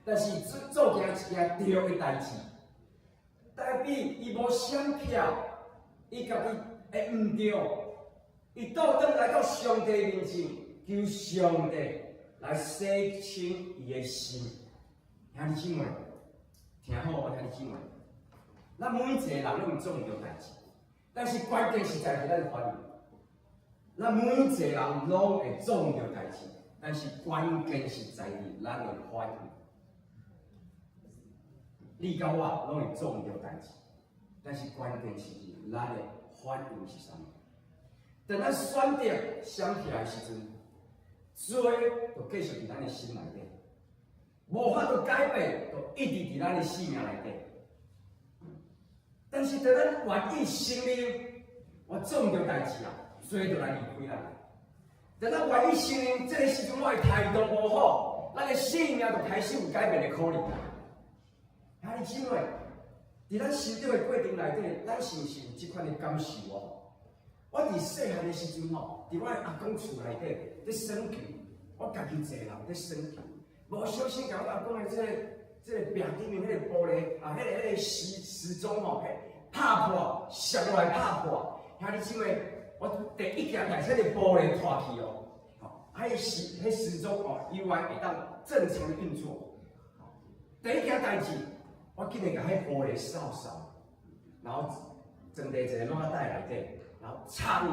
但是做件一件对的代志，代表伊无闪避，伊家己会毋对，伊倒转来到上帝面前，求上帝来洗清伊的心。兄弟姊妹，听好哦，兄弟姊妹，咱每一个人拢有做唔到代志，但是关键是在于咱的反应。咱每一个人拢会做唔到代志，但是关键是在于咱的反应。你甲我拢会做唔到代志，但是关键是咱的反应是啥物？当咱选择闪避的时阵，罪就继续伫咱的心内底，无法度改变，就一直伫咱的生命内底。但是当咱愿意承认我做唔到代志啊，罪就来离开咱。当咱愿意承认这个时阵我的态度无好，咱的生命就开始有改变的可能。兄弟姊妹，伫咱成长的过程内底，咱是毋是有即款的感受哦？我伫细汉的时阵吼，伫我的阿公厝内底咧耍球，我家己一个人咧耍球，无小心甲我阿公的这个壁顶面迄个玻璃啊，迄个时钟吼，拍破，摔落来拍破。兄弟姊妹，我第一件代志，迄个玻璃破去哦，迄时钟哦，以外会当正常的运作。第一件代志。我紧日甲迄玻璃扫扫，然后装伫一个脑袋内底，然后藏伫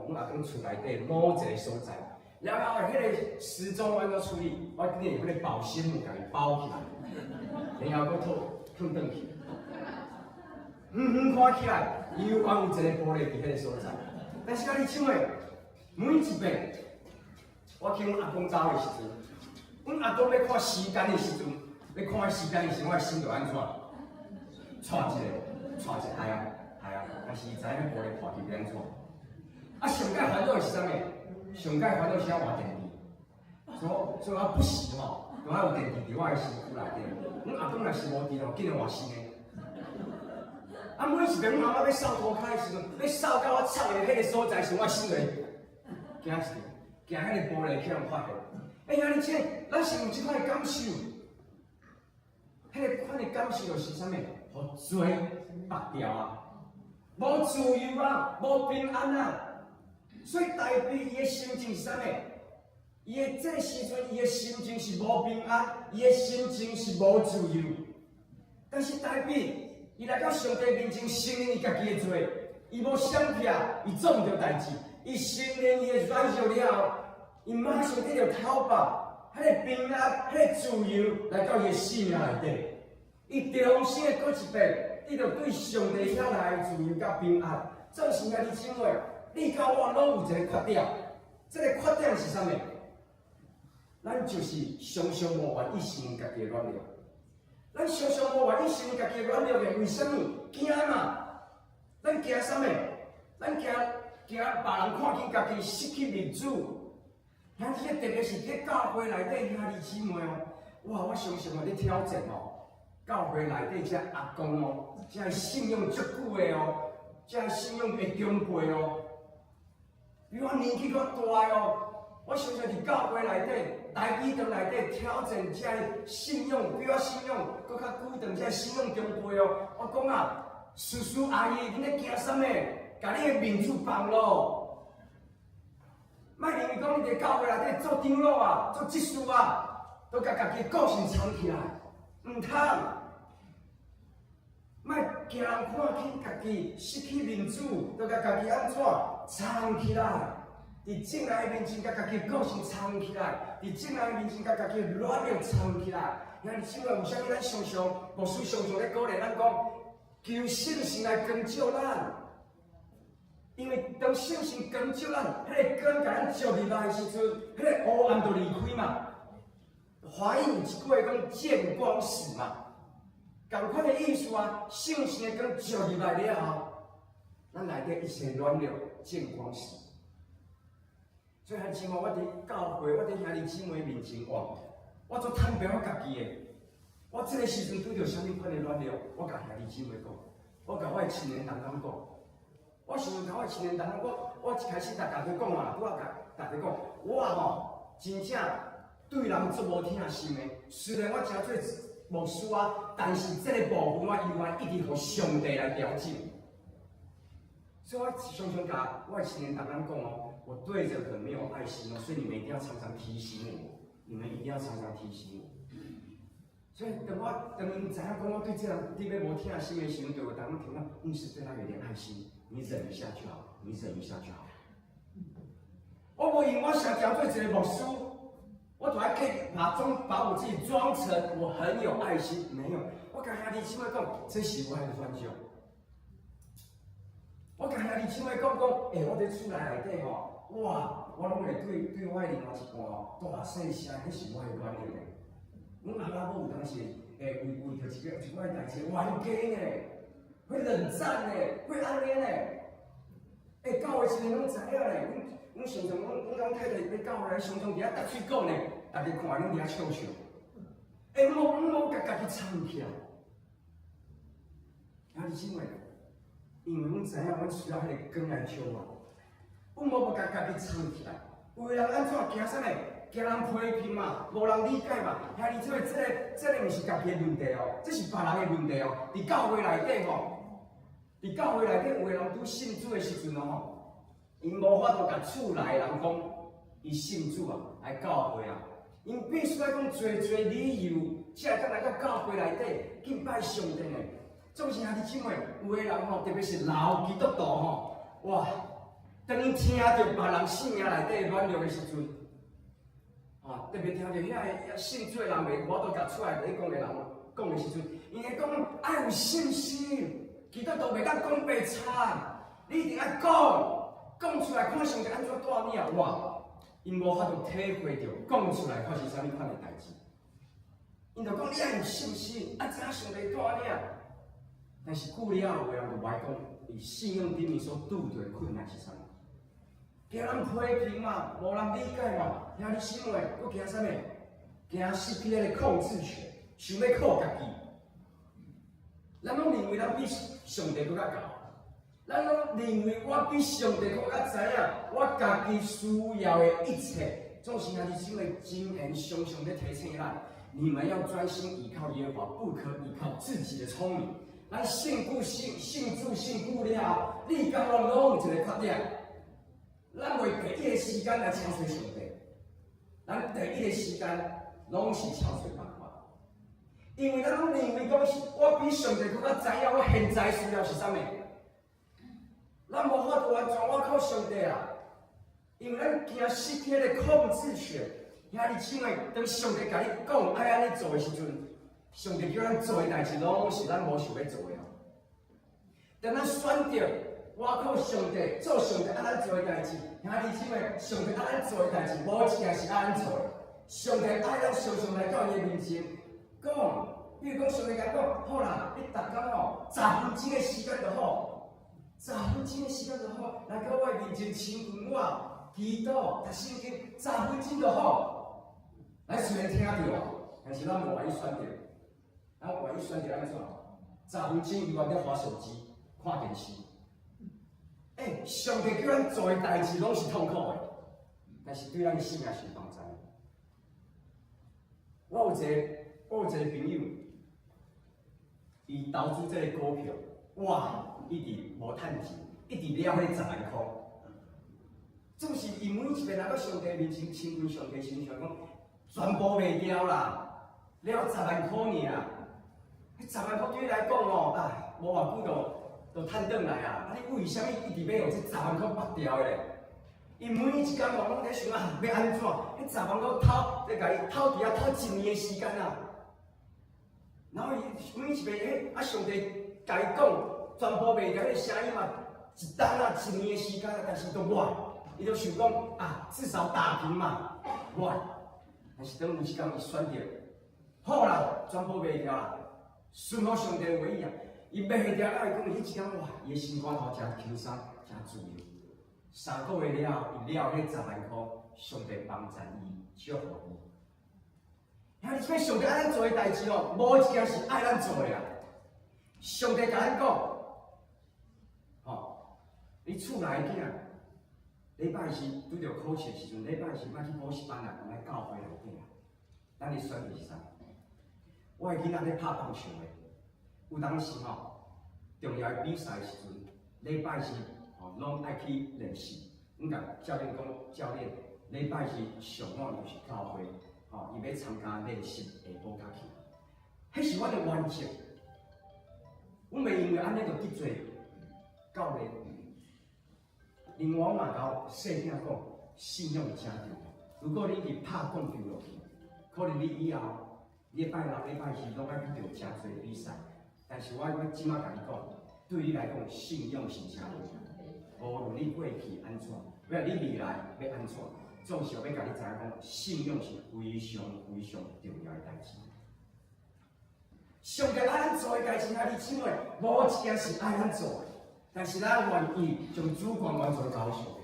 阮阿公厝内底某一个所在。然后迄个时钟安怎处理？我紧日用迄个保鲜膜甲伊包起来，然后佫放转去。远看起来，伊有有一个玻璃伫迄个所在。但是甲你姊妹，每一遍我去阮阿公家的时阵，阮阿公要看时间的时阵。要看时间的时候，我心就安怎？带一个，系啊，但是伊知影玻璃破去要安怎？啊，上界烦恼的是啥物？上界烦恼是要换电池，所以我不时吼，就爱有电池伫我的身躯内底。阮阿公若是无电吼，紧日换新的。啊，每一遍阮阿妈要扫涂骹的时阵，要扫到我插的迄个所在时，我心里惊一跳，惊迄个玻璃去人发现。兄弟姐，咱是有即款的感受。迄个款的感受就是啥物？互罪绑掉啊，无自由啊，无平安啊。所以代表伊的心情是啥物？伊的这时阵，伊的心情是无平安，伊的心情是无自由。但是代表伊来到上帝面前承认伊家己的罪，伊无闪避，伊做唔到代志，伊承认伊的软弱了后，伊马上得到讨报。迄个平安，迄个自由来到伊的生命内底，伊重新的过一遍，得到对上帝遐来的自由甲平安。正是兄弟姊妹，你甲我拢有一个缺点，这个缺点是啥物？咱就是常常无愿意承认家己的软弱，咱常常无愿意承认家己的软弱的，为什么？惊嘛？咱惊啥物？咱惊别人看见家己失去民主。咱这特别是伫教会内底兄弟姊妹哦，哇！我常常咧挑战哦，教会内底这阿公哦，这信仰足久的哦，这信仰会长辈哦，比我年纪较大哦，我常常伫教会内底、台语堂内底挑战这信仰，比我信仰搁较久长，这信仰长辈哦。我讲啊，叔叔阿姨，恁咧惊啥物？甲你的面子放咯！莫认为讲你伫教会内底做长老啊、做执事啊，都甲家己个性藏起来，唔通。莫惊人看见家己失去民主，都甲家己安怎藏起来？伫正人的面前，甲家己个性藏起来；伫正人的面前，甲家己软弱藏起来。兄弟姊妹，为虾米咱常常牧师常常咧鼓励咱讲，求圣神来光照咱？因为当圣神光照咱，迄个光甲咱照入来的时阵，迄个黑暗就离开嘛。华语有一句话讲见光死嘛，同款的意思啊。圣神的光照入来了后，咱内底一切软弱见光死。所以兄弟姊妹，我伫教会，我伫兄弟姊妹面前话，我做坦白我家己的。我这个时阵拄着啥物款的软弱，我甲兄弟姊妹讲，我甲我的亲人同工讲，我想甲我的亲人同工，我一开始甲大家讲嘛，拄仔甲大家讲，我吼真正对人足无疼心的。虽然我真做牧师啊，但是这个部分我永远一直互上帝来调整。所以我常常甲我的亲人同工讲哦，我对人很没有爱心哦，所以你们一定要常常提醒我，你们一定要常常提醒我。所以当因知影讲我对这人特别无疼心的时候，对我当听到，是对他有点爱心，你忍一下就好，你忍一下就好。我无因我想调做一个牧师，我就还可以把我自己装成我很有爱心，没有。我甲兄弟姊妹讲，这是我的专项。我甲兄弟姊妹讲，我伫厝内底吼，哇，我拢会对我的另外一半吼大细声，迄是我的软弱的。阮阿妈母有当时为着一寡代志冤家呢，会冷战呢，会安尼呢。教会一年拢知影呢。阮常常，阮讲太太咧教会常常伫遐搭嘴讲呢，大家看拢伫遐笑笑。无甲家己藏起来。兄弟姊妹，因为阮知影，阮需要迄个光来照我，阮无甲家己藏起来。为人安怎惊啥物？惊人批评嘛，无人理解嘛。兄弟姊妹，这个毋是家己的问题哦，这是别人的问题哦。伫教会内底吼，伫教会内底有个人拄信主的时阵哦，因无法度甲厝内人讲，伊信主啊，来教会啊。因必须要讲侪理由，才会当来到教会内底敬拜上帝的。总是兄弟姊妹，有个人吼，特别是老基督徒吼，哇，当伊听到别人性命内底软弱的时阵。特别听到遐信主的人袂，我都甲出来咧讲的人讲的时阵，因会讲爱有信心，基督徒袂当讲白惨，你一定要讲出来，看上帝安怎带你啊！哇，因无法度体会到讲出来，看是啥物款的代志。因就讲你爱有信心，知影上帝带你啊。但是久了，有人就来讲，伊信仰顶面所拄着的困难是啥物？惊人批评嘛，无人理解嘛，兄弟姊妹，佫惊啥物？惊失去迄个控制权，想要靠家己。咱拢认为咱比上帝佫较高，咱拢认为我比上帝佫较知影我家己需要的一切。总是兄弟姊妹经言常常在提醒咱：你们要专心依靠耶和华，不可依靠自己的聪明。咱信主信久了，你敢若拢有一个缺点。咱袂第一个时间来敲碎上帝，咱第一个时间拢是敲碎办法，因为咱拢认为讲是我比上帝更加知影我现在需要是啥物，咱无法度完全我靠上帝啊，因为咱惊失去迄个控制权。兄弟姊妹，当上帝甲你讲爱安尼做的时阵，上帝叫咱做的代志拢是咱无想要做的。当咱选择我靠上帝做上帝爱咱做的代志，兄弟姊妹，上帝爱咱做的代志，无一件是爱咱做的。上帝爱咱常常来到伊的面前，讲，比如讲上帝讲，好啦，你逐天吼10分钟的时间就好，10分钟的时间就好，来到我的面前亲近我，祈祷、读圣经，10分钟就好。咱虽然听到，但是咱无愿意选择，咱愿意选择安怎？10分钟伊原在滑手机、看电视。上帝叫咱做的代志拢是痛苦的，但是对咱的性命是有帮助的。我有一个朋友，伊投资这个股票，哇，一直无趁钱，一直了迄10万块。总是因为一边来到上帝面前，亲近上帝身上讲，全部卖掉啦，了10万块尔。迄10万块对你来讲哦，无偌久就趁转来啊！你为虾米一直要用这10万块拔掉的咧？伊每一工哦，拢在想啊，要安怎？迄十万个偷，在甲伊偷伫遐偷1年的时间啊。然后伊每一遍，上帝甲伊讲，全部袂条迄声音嘛，一冬啊1年的时间啊，但是都坏，伊就想讲啊，至少打平嘛，坏。但是等有一天伊选择，好啦，全部袂条啦，顺服上帝的话语啊，伊袂条了，伊讲伊迄一天哇，伊的心肝头真轻松，真自由。3个月了，伊了迄10万块，上帝帮助伊，祝福伊。遐你这上帝爱咱做的代志哦，无一件是爱咱做的啦。上帝甲咱讲，吼，你厝内囝，礼拜是拄着考试的时阵，礼拜是莫去补习班啦，来教会内底啦。咱的选择是啥？我的囡仔咧拍棒球的，有当时吼，重要的比赛的时阵，礼拜是。拢爱去练习。阮甲教练讲，教练，礼拜日上晚就是教会，伊要参加练习下晡才去。迄是阮的原则。阮袂因为安尼就得罪教练。另外，我嘛甲细囝讲，信用真重要。如果你去拍棒球落去，可能你以后礼拜六、礼拜日拢爱去着真侪比赛。但是我即马甲你讲，对你来讲，信用是真重要。无论你过去安怎，或者你未来要安怎，总是要甲你知影讲，信用是非常非常重要的代志。上帝爱咱做的代志，兄弟姊妹，无一件是爱咱做的，但是咱愿意将主权完全交给上帝。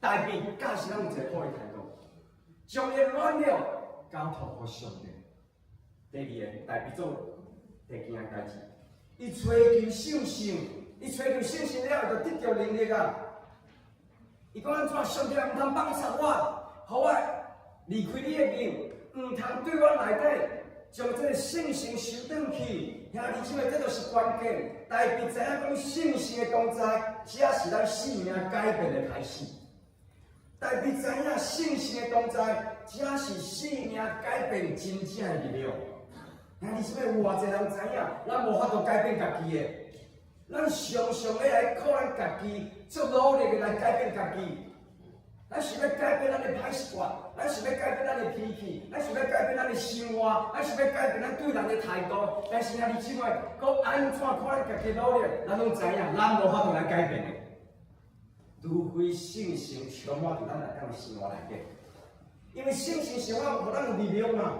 代表假使咱有一个好的态度，将伊的软弱交托给上帝。第二个代表做第二件代志，伊追求圣性。伊找到信心了，就得到能力啊！伊讲安怎？上帝毋通放杀我，互我离开你的面，毋通对我内底将这个信心收转去。兄弟姊妹，这就是关键。代表知影讲信心的同在，这是咱生命改变的开始。代表知影信心的同在，这是生命改变真正的力量。兄弟姊妹，有偌济人知影，咱无法度改变家己的。咱常常咧来靠咱家己，做努力的来改变家己。咱想要改变咱的歹习惯，咱想要改变咱的脾气，咱想要改变咱的生活，咱想要改变咱对人的态度。但是兄弟姊妹，讲安怎靠咱家己努力，咱拢知影，咱无法度来改变的。除非信心充满伫咱内底的生活内底，因为信心是我互咱有力量嘛。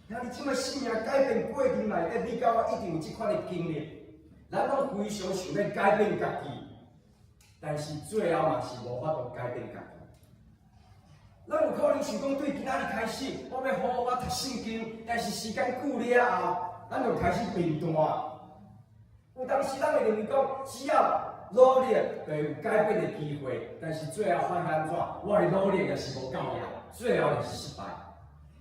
兄弟姊妹，生命改变过程内底，你甲我一定有这款的经历。咱拢非常想要改变家己，但是最后嘛是无法度改变家己。咱有可能想讲对今仔日开始，我要好好读圣经，但是时间久了后，咱就开始变淡。有当时咱会认为讲，只要努力就有改变的机会，但是最后发现安怎？我的努力也是无够用，最后也是失败。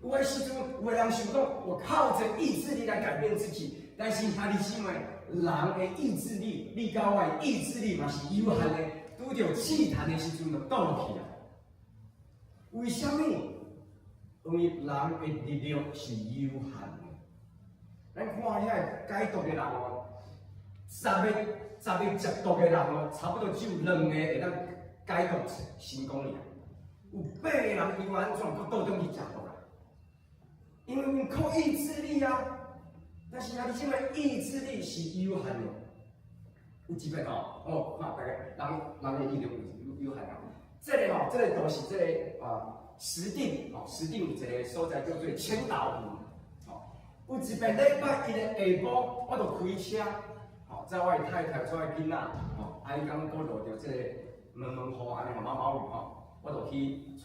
有的时阵，有的人想讲，我靠着意志力来改变自己，但是兄弟姊妹。人的意志力，你甲我的意志力嘛是有限的，拄着试探的时阵就倒去啊。为什么？因为人的力量是有限的。咱看遐解毒的人哦，10个食毒的人哦，差不多只有2个会当解毒成功尔。有8个人因为安怎搁倒转去食毒啦？因为因靠意志力啊。但是兄弟姊妹，意志力是有限的。有一摆哦，看大家人的力量有限啊。这个就是这个石碇有一个所在叫做千岛湖。有一摆礼拜一的下晡，我就开车，载我的太太、载我的囡仔，伊讲我落着这个毛毛雨安尼毛雨我就去带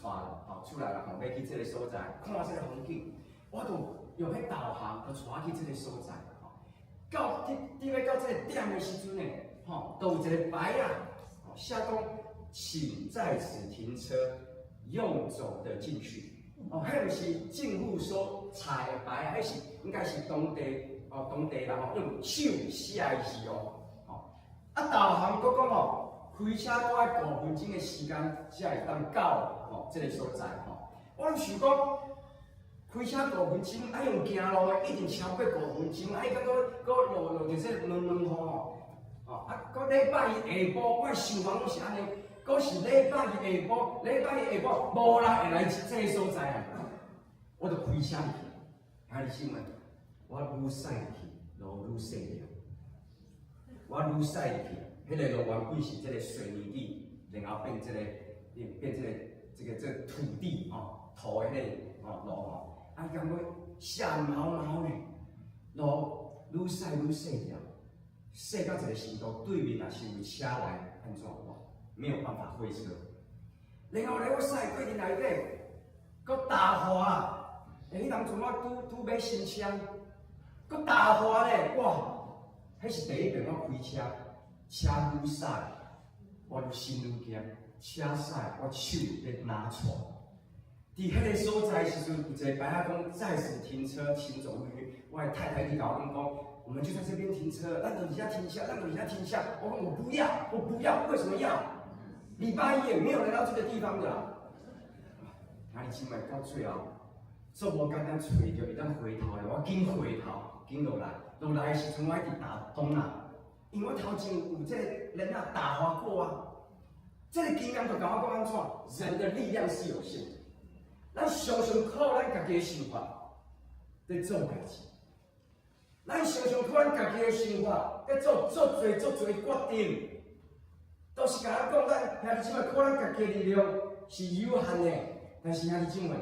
出来了，要去这个所在看这个风景，我就。用迄导航，就带去这个所在，到要到这个点的时阵呢，都有一个牌啊，写讲请在此停车，用走的进去。迄毋是政府所采的牌啊，迄是应该是当地人用手写的字哦。导航佫讲开车大概5分钟的时间才会当到这个所在我就想讲。开车5分钟，爱用行路的，一定超过5分钟。伊讲佫落着这毛雨礼拜一下晡，我想法拢是安尼，阁是礼拜日下晡，礼拜日下晡无人会来这个所在啊，我就开车去，兄弟姊妹，我愈驶入去，路愈细了，我愈驶入去，迄个路原本是这个水泥地，然后变这个土地哦，土的迄个路哦，啊，感觉下毛毛雨，路愈驶愈细了，细到一个程度，对面若是有车来，安怎办？没有办法会车。然后咧，我驶过去内底，搁大雨啊！迄当阵我拄要新车，搁大雨咧，哇！迄是第一遍我开车，车愈驶，我就心愈惊，车驶我手咧拿错。伫迄个所在时阵，有一个白仔讲暂时停车，请走路。我的太太就甲我讲，我们就在这边停车，咱就底下停下，咱就底下停下。我讲我不要，我不要，为什么要？礼拜一也没有来到这个地方的啦。兄弟姊妹，到最后，做无简单找着，会当回头的，我紧回头，紧落来。落来的时阵，我一直打东啊，因为我头前有这个人啊打滑过啊。这个经验就甲我讲安怎？人的力量是有限的，咱常常靠咱家己的想法在做代志，咱常常靠咱家己的想法在做做决定。都是甲咱讲，咱兄弟姊妹靠咱家己的力量是有限的，但是兄弟姊妹，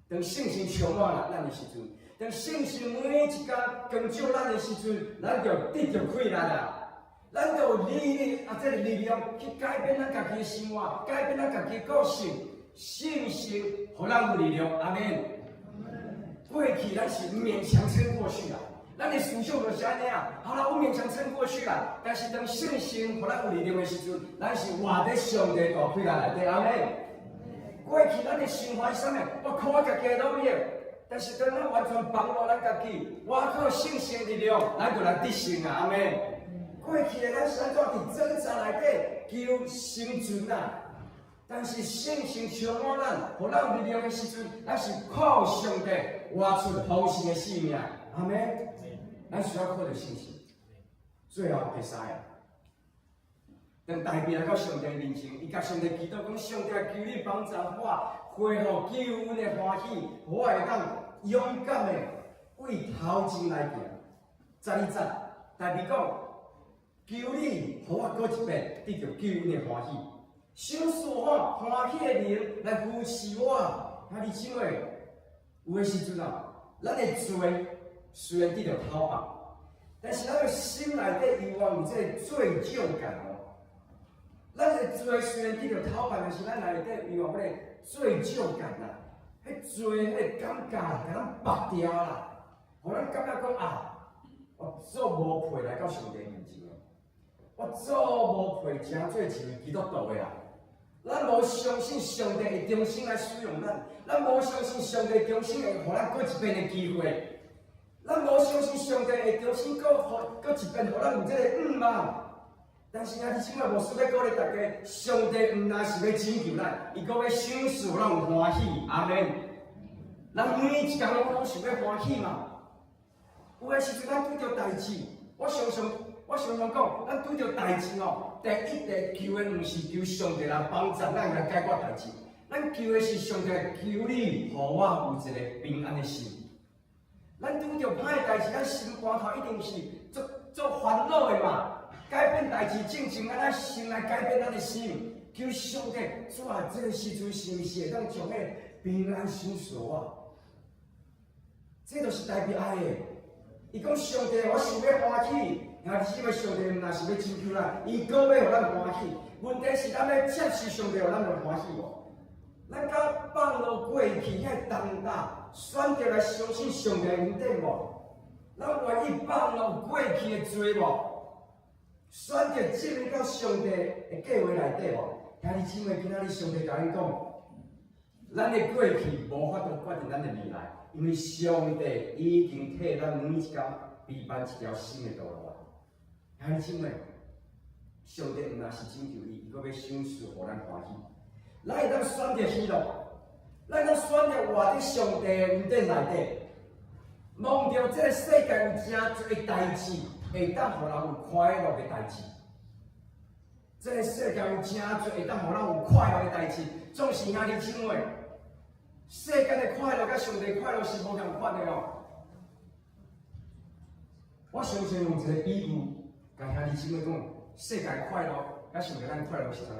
当信心充满了咱的时阵，当信心每一天跟照咱的时阵，咱就得着快乐啦，咱就有这个力量去改变咱家己的生活，改变咱家己的个性，信心互咱有力量，阿免。过去咱是勉强撑过去啦。咱的思想就是安尼啊，好啦，我勉强撑过去啦。但是当信心互咱有力量的时阵，咱是活在上帝大开来内底，阿妹。过去咱的想法是啥物？我靠我家己的努力，但是当咱完全放落咱家己，我靠信心的力量，咱就来得胜啊，阿妹。过去的咱是安怎伫挣扎内底求生存啊？但是信心充满咱，互咱有力量的时阵，咱是靠上帝活出丰盛的生命，阿妹。咱需要靠着信心。最后第三样，当代表来到上帝面前，伊甲上帝祈祷讲：上帝求你帮助我，恢复救恩的欢喜，我会当勇敢的为头前来行。再一再，代表讲：求你，互我过一遍得到救恩的欢喜，享受我欢喜的灵来扶持我。兄弟姊妹，有的时阵啊，咱的罪。虽然得到讨报，但是咱的心内底永远有这个罪疚感哦。咱的罪虽然得到讨报，但是咱内底永远有个罪疚感啦。迄罪迄个感觉，甲咱拔掉啦，互咱感觉讲啊，我做无配来到上帝面前哦，我做无配真做一位基督徒的啦。咱无相信上帝会重新来使用咱，咱无相信上帝重新会互咱过一遍的机会。咱无相信上帝会重新搁一遍，互咱有这个嘛。但是兄弟姊妹，无需要鼓励大家，上帝毋但是要拯救咱，伊搁要享受咱有欢喜，阿免。咱每一天拢想要欢喜嘛。有诶时阵，咱拄着代志，我常常讲，咱拄着代志哦，第一个求诶，毋是求上帝来帮助咱来解决代志，咱求诶是上帝求你，互我有一个平安的心。咱拄着歹的代志，咱心肝头一定是做烦恼的嘛。改变代志进前，咱先来改变咱的心，求上帝主啊，这个时阵是毋是会当将迄平安享受啊？这就是代表爱的。伊讲上帝，我想要欢喜，兄弟姊妹，上帝毋但是要拯救咱，伊搁要互咱欢喜。问题是咱要接受上帝，互咱就欢喜无？咱甲放落过去遐重担。选择来相信上帝恩典无？咱愿意放落过去的罪无？选择进入到上帝的计划内底无？兄弟姊妹，今仔日上帝甲咱讲，咱的过去无法度决定咱的未来，因为上帝已经替咱每一天备办一条新的道路啊！兄弟姊妹，上帝毋但是拯救你，伊阁要享受互咱欢喜，咱会当选择喜乐。咱要选择活在上帝的恩典内底，望着这个世界有真侪代志，会当互人有快乐的代志。这个世界有真侪会当互咱有快乐的代志，总是兄弟姊妹，世间的快乐甲上帝快乐是无共款的哦。我常常用一个比喻，甲兄弟姊妹讲，世界快乐甲上帝咱快乐是啥物？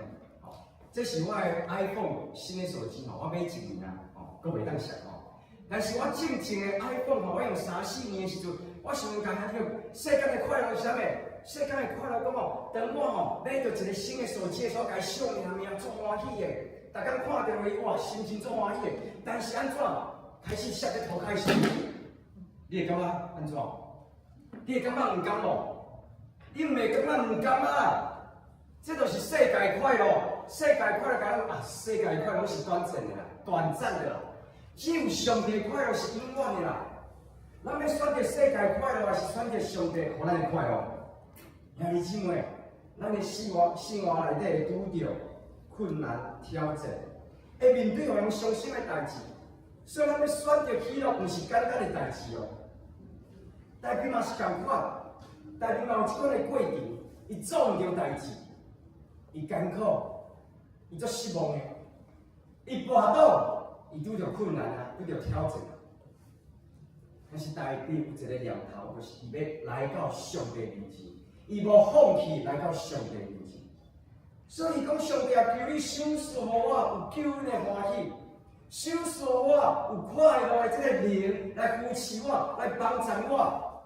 这是我的 iPhone 新的手机吼，我买1年啊，阁袂当上吼。但是我正经的 iPhone 吼，我用3、4年的时阵，我想讲遐叫世间的快乐是啥物？世间的快乐讲吼，当我吼买到一个新的手机的时候，甲伊上命足欢喜的，逐工看到伊哇，心情足欢喜的。但是安怎开始摔个头开始，你会感觉安怎？你会感觉唔甘无？你唔会感觉唔甘啊？这就是世界快乐。世界快乐讲啊，世界快乐是短暂的啦，短暂的啦。只有上帝快乐是永远的啦。咱要选择世界快乐，还是选择上帝互咱的快乐？兄弟姊妹，咱的生活内底会拄着困难挑战，会面对互人伤心的代志，所以咱要选择喜乐，不是简单的代志哦。代表嘛是共款，代表嘛有一款的过程，伊做唔到代志，伊艰苦。伊足失望的，伊跋倒，伊拄着困难啊，拄着挑战啊。但是代表有一个念头，就是伊要来到上帝面前，伊无放弃来到上帝面前。所以讲，上帝也求你赏赐互我有救恩的欢喜，赏赐互我有快乐的这个灵来扶持我，来帮助我。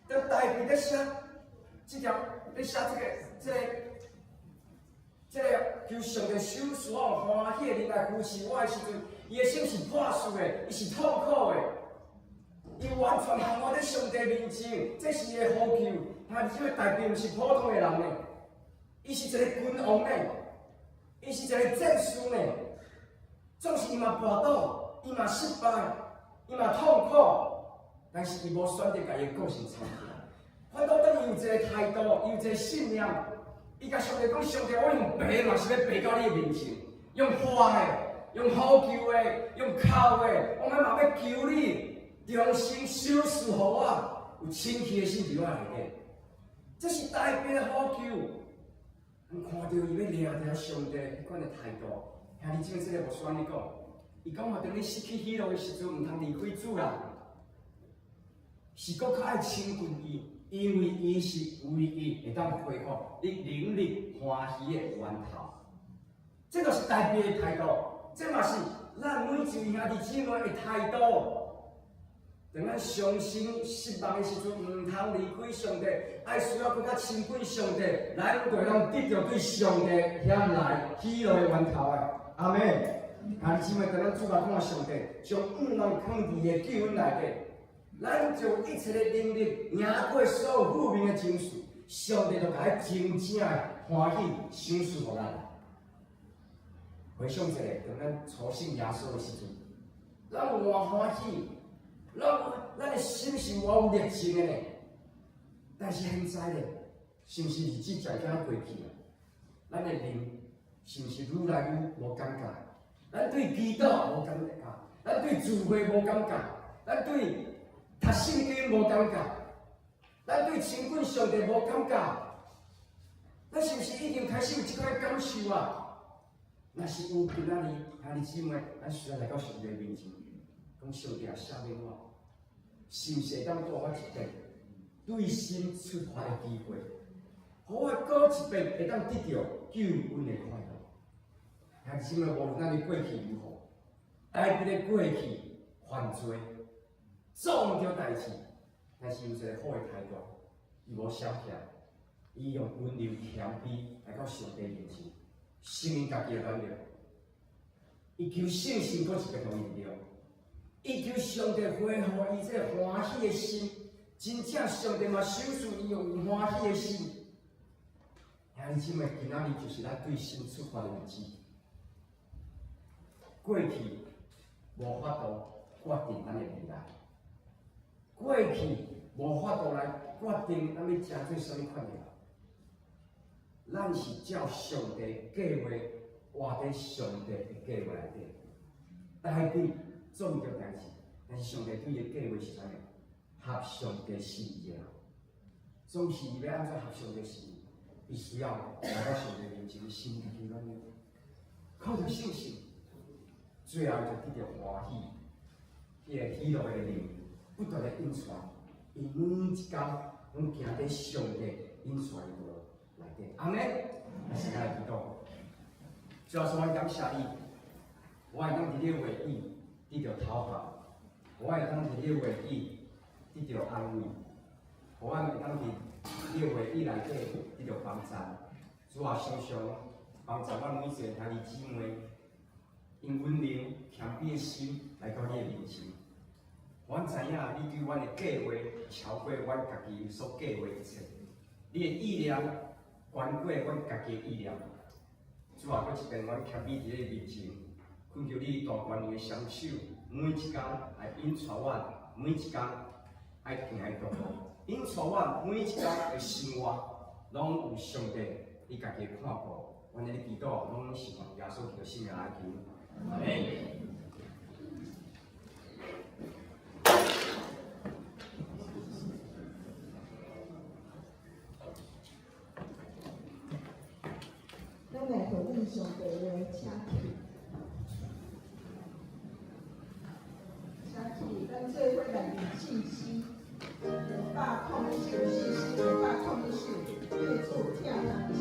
当代表在写这条，在写这个求上帝赏赐我欢喜的灵来扶持我的时阵，伊的心是破碎的，伊是痛苦的，伊完全降我在上帝面前，这是伊的呼求。他这个代表不是普通的人呢，伊是一个君王呢，伊是一个战士呢。总是伊嘛跋倒，伊嘛失败，伊嘛痛苦，但是伊无选择家己的个性参加，反倒等伊有一个态度，有一个信念。伊甲上帝讲：上帝，我用爬嘛是要爬到你的面前，用喊的，用呼求的，用哭的，我们嘛要求你重新赏赐予我有清气的心伫我内底。这是代表的呼求。看到伊要掠着上帝迄款的态度，兄弟姊妹，这个无需要你讲。伊讲话，当你失去喜乐的时阵，唔通离开主啦，是搁较爱亲近伊。因为伊是唯一会当恢复你灵力欢喜的源头，这就是代表的态度，这嘛是咱每一位兄弟姊妹的态度。当咱伤心失望的时阵，唔通离开上帝，爱需要更加亲近上帝，咱就会当得到对上帝遐来喜乐的源头的。阿门。兄弟姊妹，当咱主来看上帝，将五人放伫个救恩内底。咱将一切的能力赢过所有负面的情绪，上帝就甲咱真正的欢喜赏赐互咱。回想一下，当咱初信耶稣的时阵，咱有偌欢喜，咱的心是偌有热情的呢。但是现在呢，是毋是日子渐渐过去了？咱的灵是毋是愈来愈无感觉？咱对祈祷无感觉，咱对聚会无感觉，咱对读圣经无感觉，咱对亲近上帝无感觉，咱是毋是已经开始有即款感受啊？若是有，今仔日兄弟姊妹，咱需要来到上帝面前，讲上帝啊，赦免我，是毋是会当带我一遍对心出发的机会，互我过一遍会当得到救恩的快乐？兄弟姊妹，无论咱的过去如何，代表的过去犯罪。做唔到代志，但是有一个好的态度，伊无消极，伊用温柔谦卑来到上帝面前，承认家己的软弱，伊求信心搁一遍互伊了，伊求上帝恢复伊这个欢喜的心，真正上帝嘛赏赐伊用欢喜的心。兄弟姊妹，今仔日就是咱对神出发的日子，过去无法度决定咱的未来。过去无法度来决定咱要成做什么款的人，咱是照上帝计划活在上帝的计划内底。代表做唔到代志，但是上帝对伊的计划是啥物？合上帝心意的人，总是伊要安怎合上帝心意？必须要来到上帝面前，心里去软弱，靠着信心，最后就得到欢喜。迄个喜乐的灵不断的引出来，伊每一天拢行在上帝引出来的路内底。阿门。是来祈祷。主要说，我感谢你，我会当伫你话语得到讨好，我会当伫你话语得到安慰，我会当伫你话语内底得到帮助。主啊，常常帮助我每一个兄弟姊妹，用温柔谦卑的心来到你的面前。阮知影你对阮的计划超过阮家己所计划一切，你的意念远过阮家己的意念。主啊，搁一遍，阮谦卑伫你面前，恳求你大权的双手，每一天来引带阮，每一天爱行的道路，引带阮每一天的生活，拢有上帝你家己的看顾。阮的祈祷拢是奉耶稣基督圣名来求。阿门。咱来回应上帝的请求，请起，咱做伙来用信心，201首信心，201首，对主跳两声。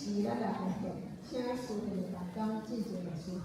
是咱来奉献，请师弟大家进行来书写。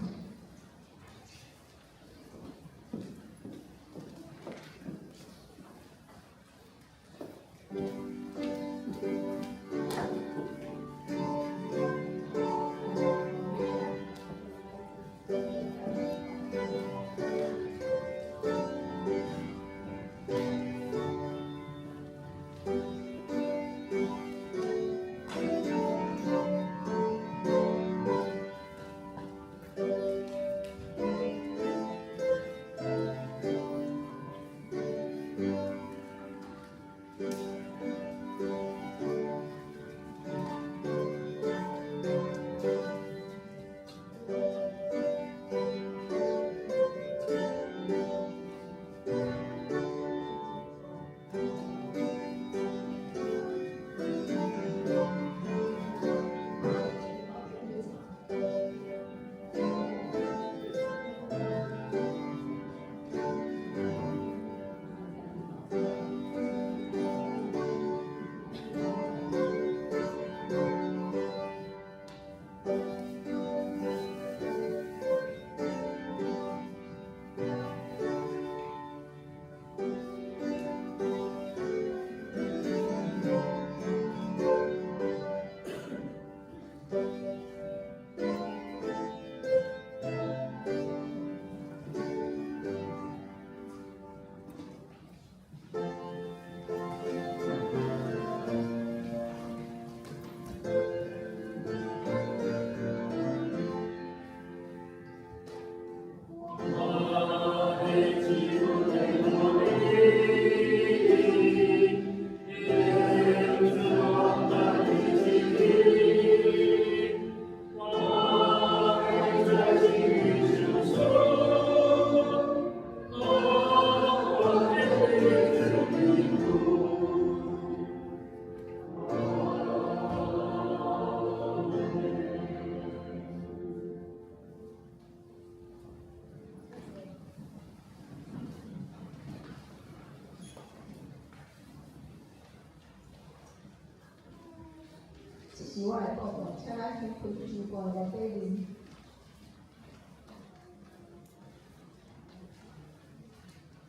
是我的报告，请咱先开主播来对面。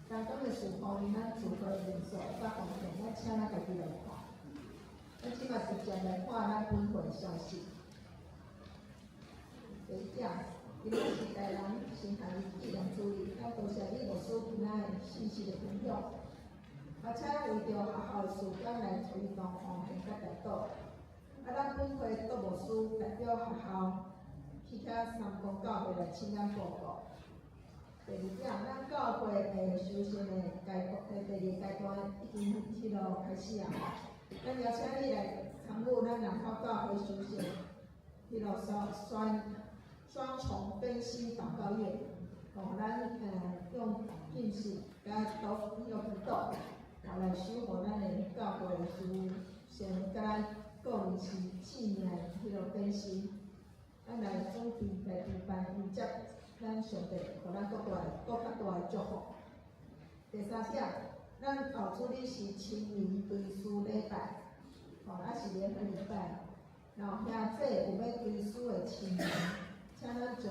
当中的事方面，咱组合人数甲方面，咱请咱家己来看。咱即马直接来看咱本会消息。第一点，今日是台南新行纪念处理，咱多谢你无所今仔的信息的分享，而且为着学校的事件来推动方向甲带导。咱本会都无需代表学校去遐三公教会来请咱报告。第二点，咱教会的修宪的阶段，第二阶段已经开始啊吼。咱邀请你来参与咱南华教会修宪双重分析祷告月，咱用信息甲祈祷，来守护咱的教会的修宪，甲咱个人信仰的分析，咱来准备来举办迎接咱上帝，互咱更较大的祝福。第三点，咱后处理是清明追思礼拜，是联合礼拜。然后兄弟有要追思的亲人，请咱将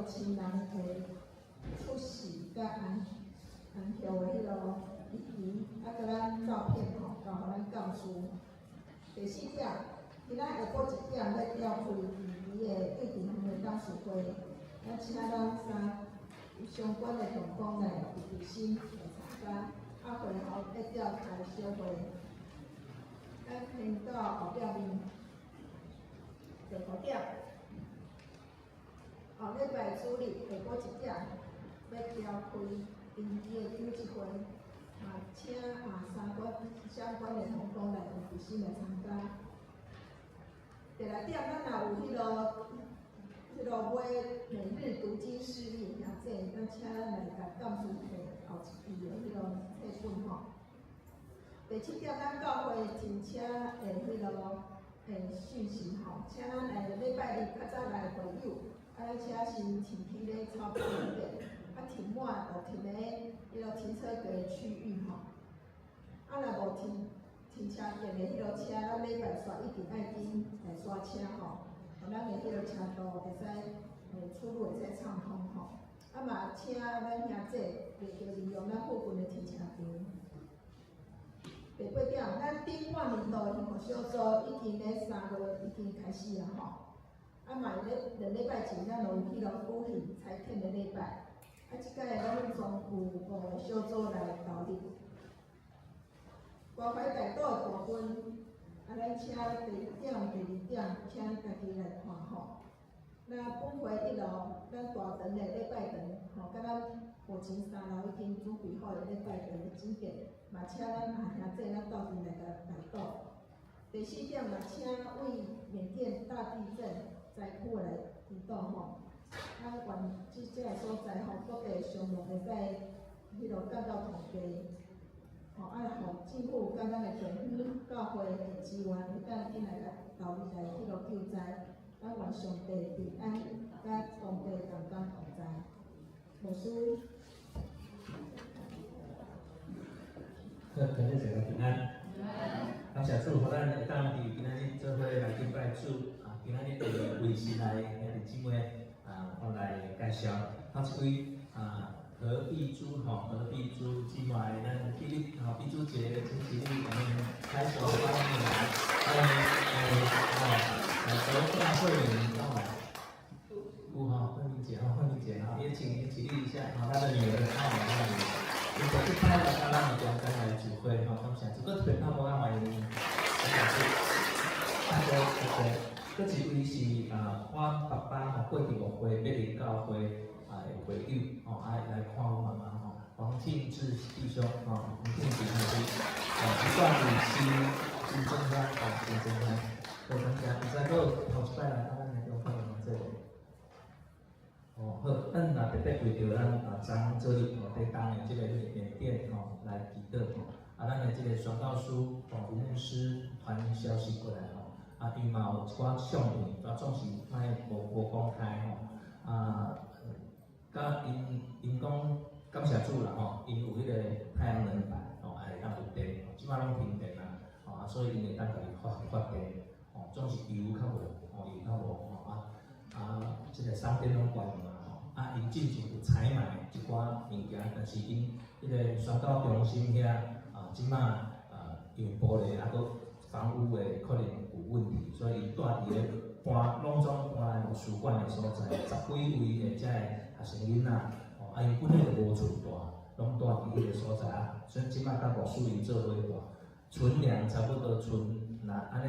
亲人的出世甲安休的遗体，甲咱照片交互咱教师。第四点，今仔下晡1点要召开第2个对地方的董事会，咱请咱相关的同工来有心来参加，会后要召开小会，咱听到后壁面。第5点，后礼拜主日下晡1点要召开第2个救济会，请相关的同工来有心来参加。第6点，咱若有买每日读经事例，咱请来甲教师摕后一期的册本吼。第7点，咱教会真请讯息吼，请咱礼拜日较早来会友，咱请先停去咧草坪那边，停满就停咧停车格的区域吼。若无停车格的车，咱礼拜煞一定爱紧来刷车吼，互咱的车道会使出入会使畅通吼。嘛请咱兄弟袂着利用咱附近的停车场。第8点，咱顶半年度的项目小组已经咧3月已经开始啊吼，嘛2礼拜前咱有举行裁剪的礼拜，即届拢总有5个小组来投入。关怀带导的部分，咱请第1点、第2点，请家己来看吼。那本会1楼，咱大堂的礼拜堂，甲咱后前3楼已经准备好的礼拜堂的整件，嘛请咱兄弟咱到阵来甲带导。第4点，嘛请为缅甸大地震灾区来祈祷吼。愿即个所在各地项目会使降到同低。互政府甲咱的政府、教会的资源会当紧来投入来救灾，咱愿上帝平安，甲当地同工同在。牧师。感谢大家平安。感谢主，互咱会当伫今仔日做伙来敬拜主今仔日会为时来兄弟姊妹我来介绍头一位何必珠何必珠，即卖咱今日必珠节星期日我们开手欢迎来得大会员慧明姐也请起立一下她的女儿如果是拍了刚刚你刚来主会感谢主，个特别欢迎大家这一位是我爸爸过去5岁要入教会的会友来看我妈妈黄庆志弟兄黄庆志弟兄一段旅行金正香金正香，各位感谢，现在都头一摆来咱来中欢迎这里。好，咱若特别为着咱昨做伫当的这个缅甸来祈祷咱的这个宣教师吴牧师传消息过来因嘛有一寡相片，总是无公开甲因讲感谢主啦因有迄个太阳能板会当有电，即摆拢停电所以因会当家己发电总是油较无，油较无即个商店拢关嘛因进前有采买一寡物件，但是因迄个宣导中心遐即马因为玻璃搁房屋的可能有问题，所以因住伫咧拢总搬来图书馆的所在，10几位的遮个学生囡仔因本来就无厝住，拢住伫迄个所在所以即马甲牧师因做伙住，存粮差不多安尼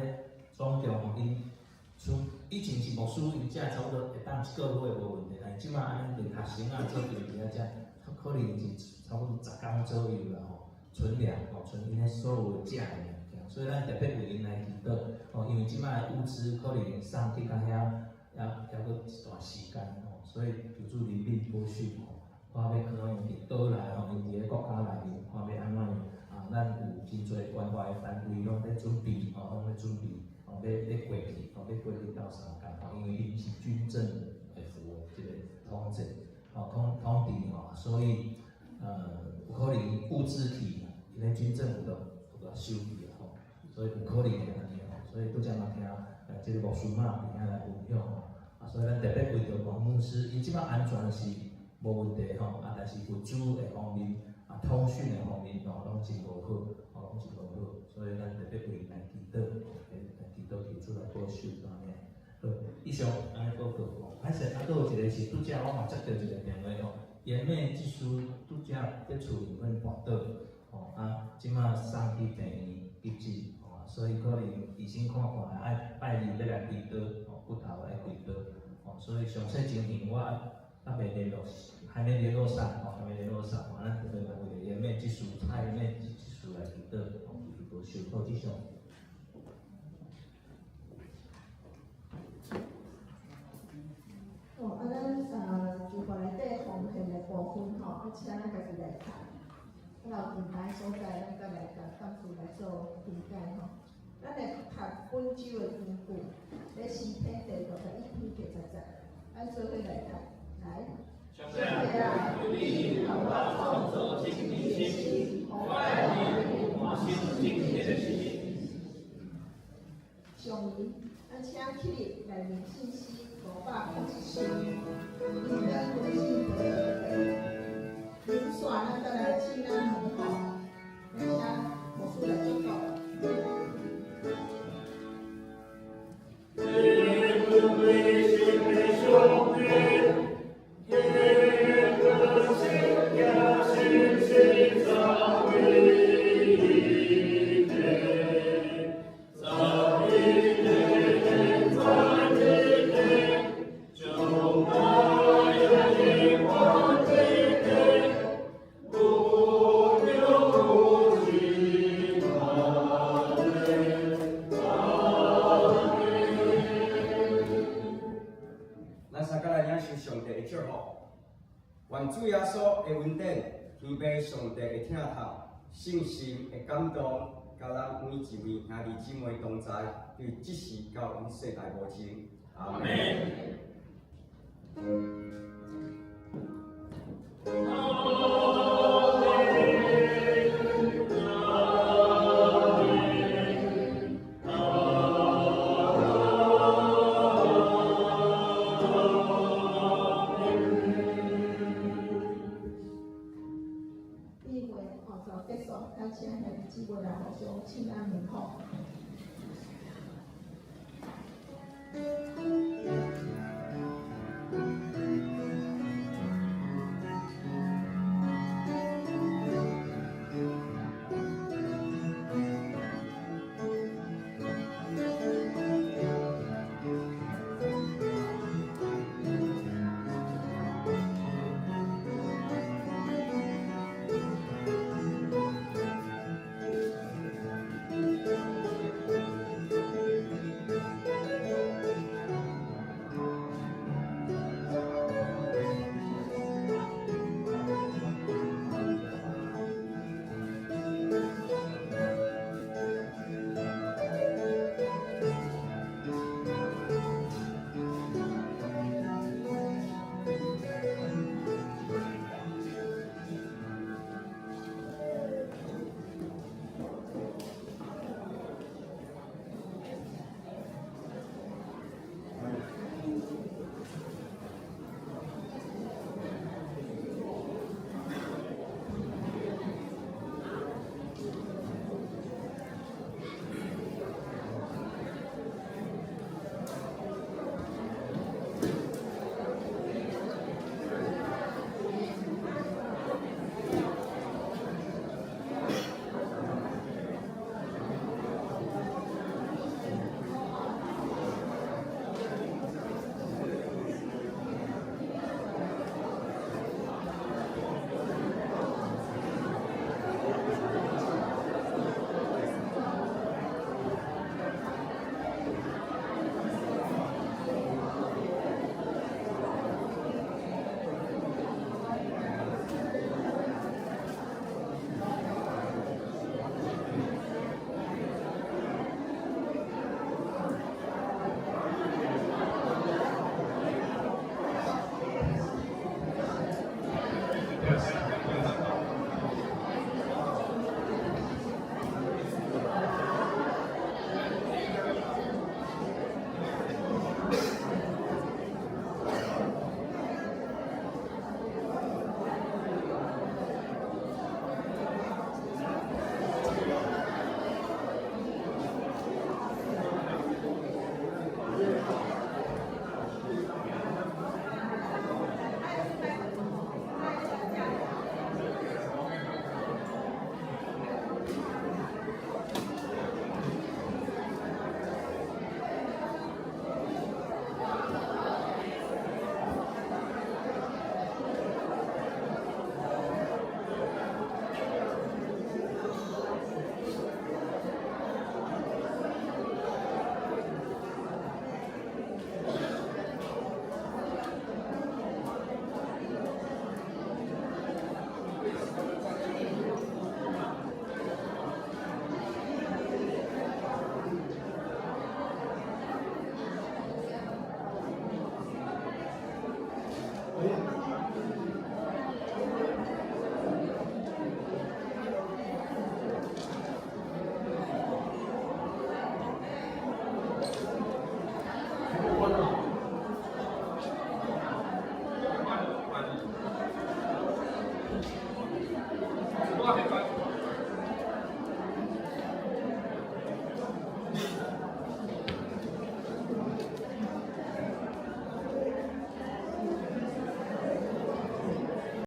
总共因以前是牧师因遮差不多会当1个月无问题，但是即马安尼连学生做阵伫遮，可能是差不多10天左右啦存粮存因迄所有的食的。所以咱特别为因来祈祷，因为即摆物资可能送去到遐，还阁一段时间所以求主怜悯保守看要可能伫倒来因伫个国家内面，看要安怎样咱有真侪关怀的单位拢在准备，拢在准备，要过去，要过去到三间因为因是军政的负这个统治，统治所以有可能物资去，因为军政府都收去。所以有可能会安尼所以拄则嘛听即个牧师嘛伫遐来分享所以咱特别为着王牧师，伊即摆安全是无问题但是物资的方面通讯的方面拢是无好，拢是无好，所以咱特别为来祈祷，祈祷求主来保守安尼。好，以上安尼报告歹势搁有一个是拄则我嘛接到一个电话延美技术拄则伫厝里面跋倒即摆送去病院急诊。所以可能医生看爱拜二要来祈祷，骨头来祈祷，所以详细情形我还未联络，还没联络上，咱特别来为着延美技术，延美技术来祈祷，就是无受到即项。咱就内底奉献的部分请咱家己来看。有平台所在，咱再来甲干事来做评价咱来读本周的经句，咧诗篇第61篇第10，咱做伙来读，来。上帝啊，你让我创造敬虔的心，我爱你，我心敬虔的心。上言，咱请起来念信息581首，应当回信的零线，咱再来请咱问候，感谢牧师来祝福。愿主耶稣的恩典、天父上帝的疼痛、信心的感动，甲咱每一位兄弟姊妹同在，对即时到阮世代无尽。阿门。感谢兄弟姊妹来互相请安问候。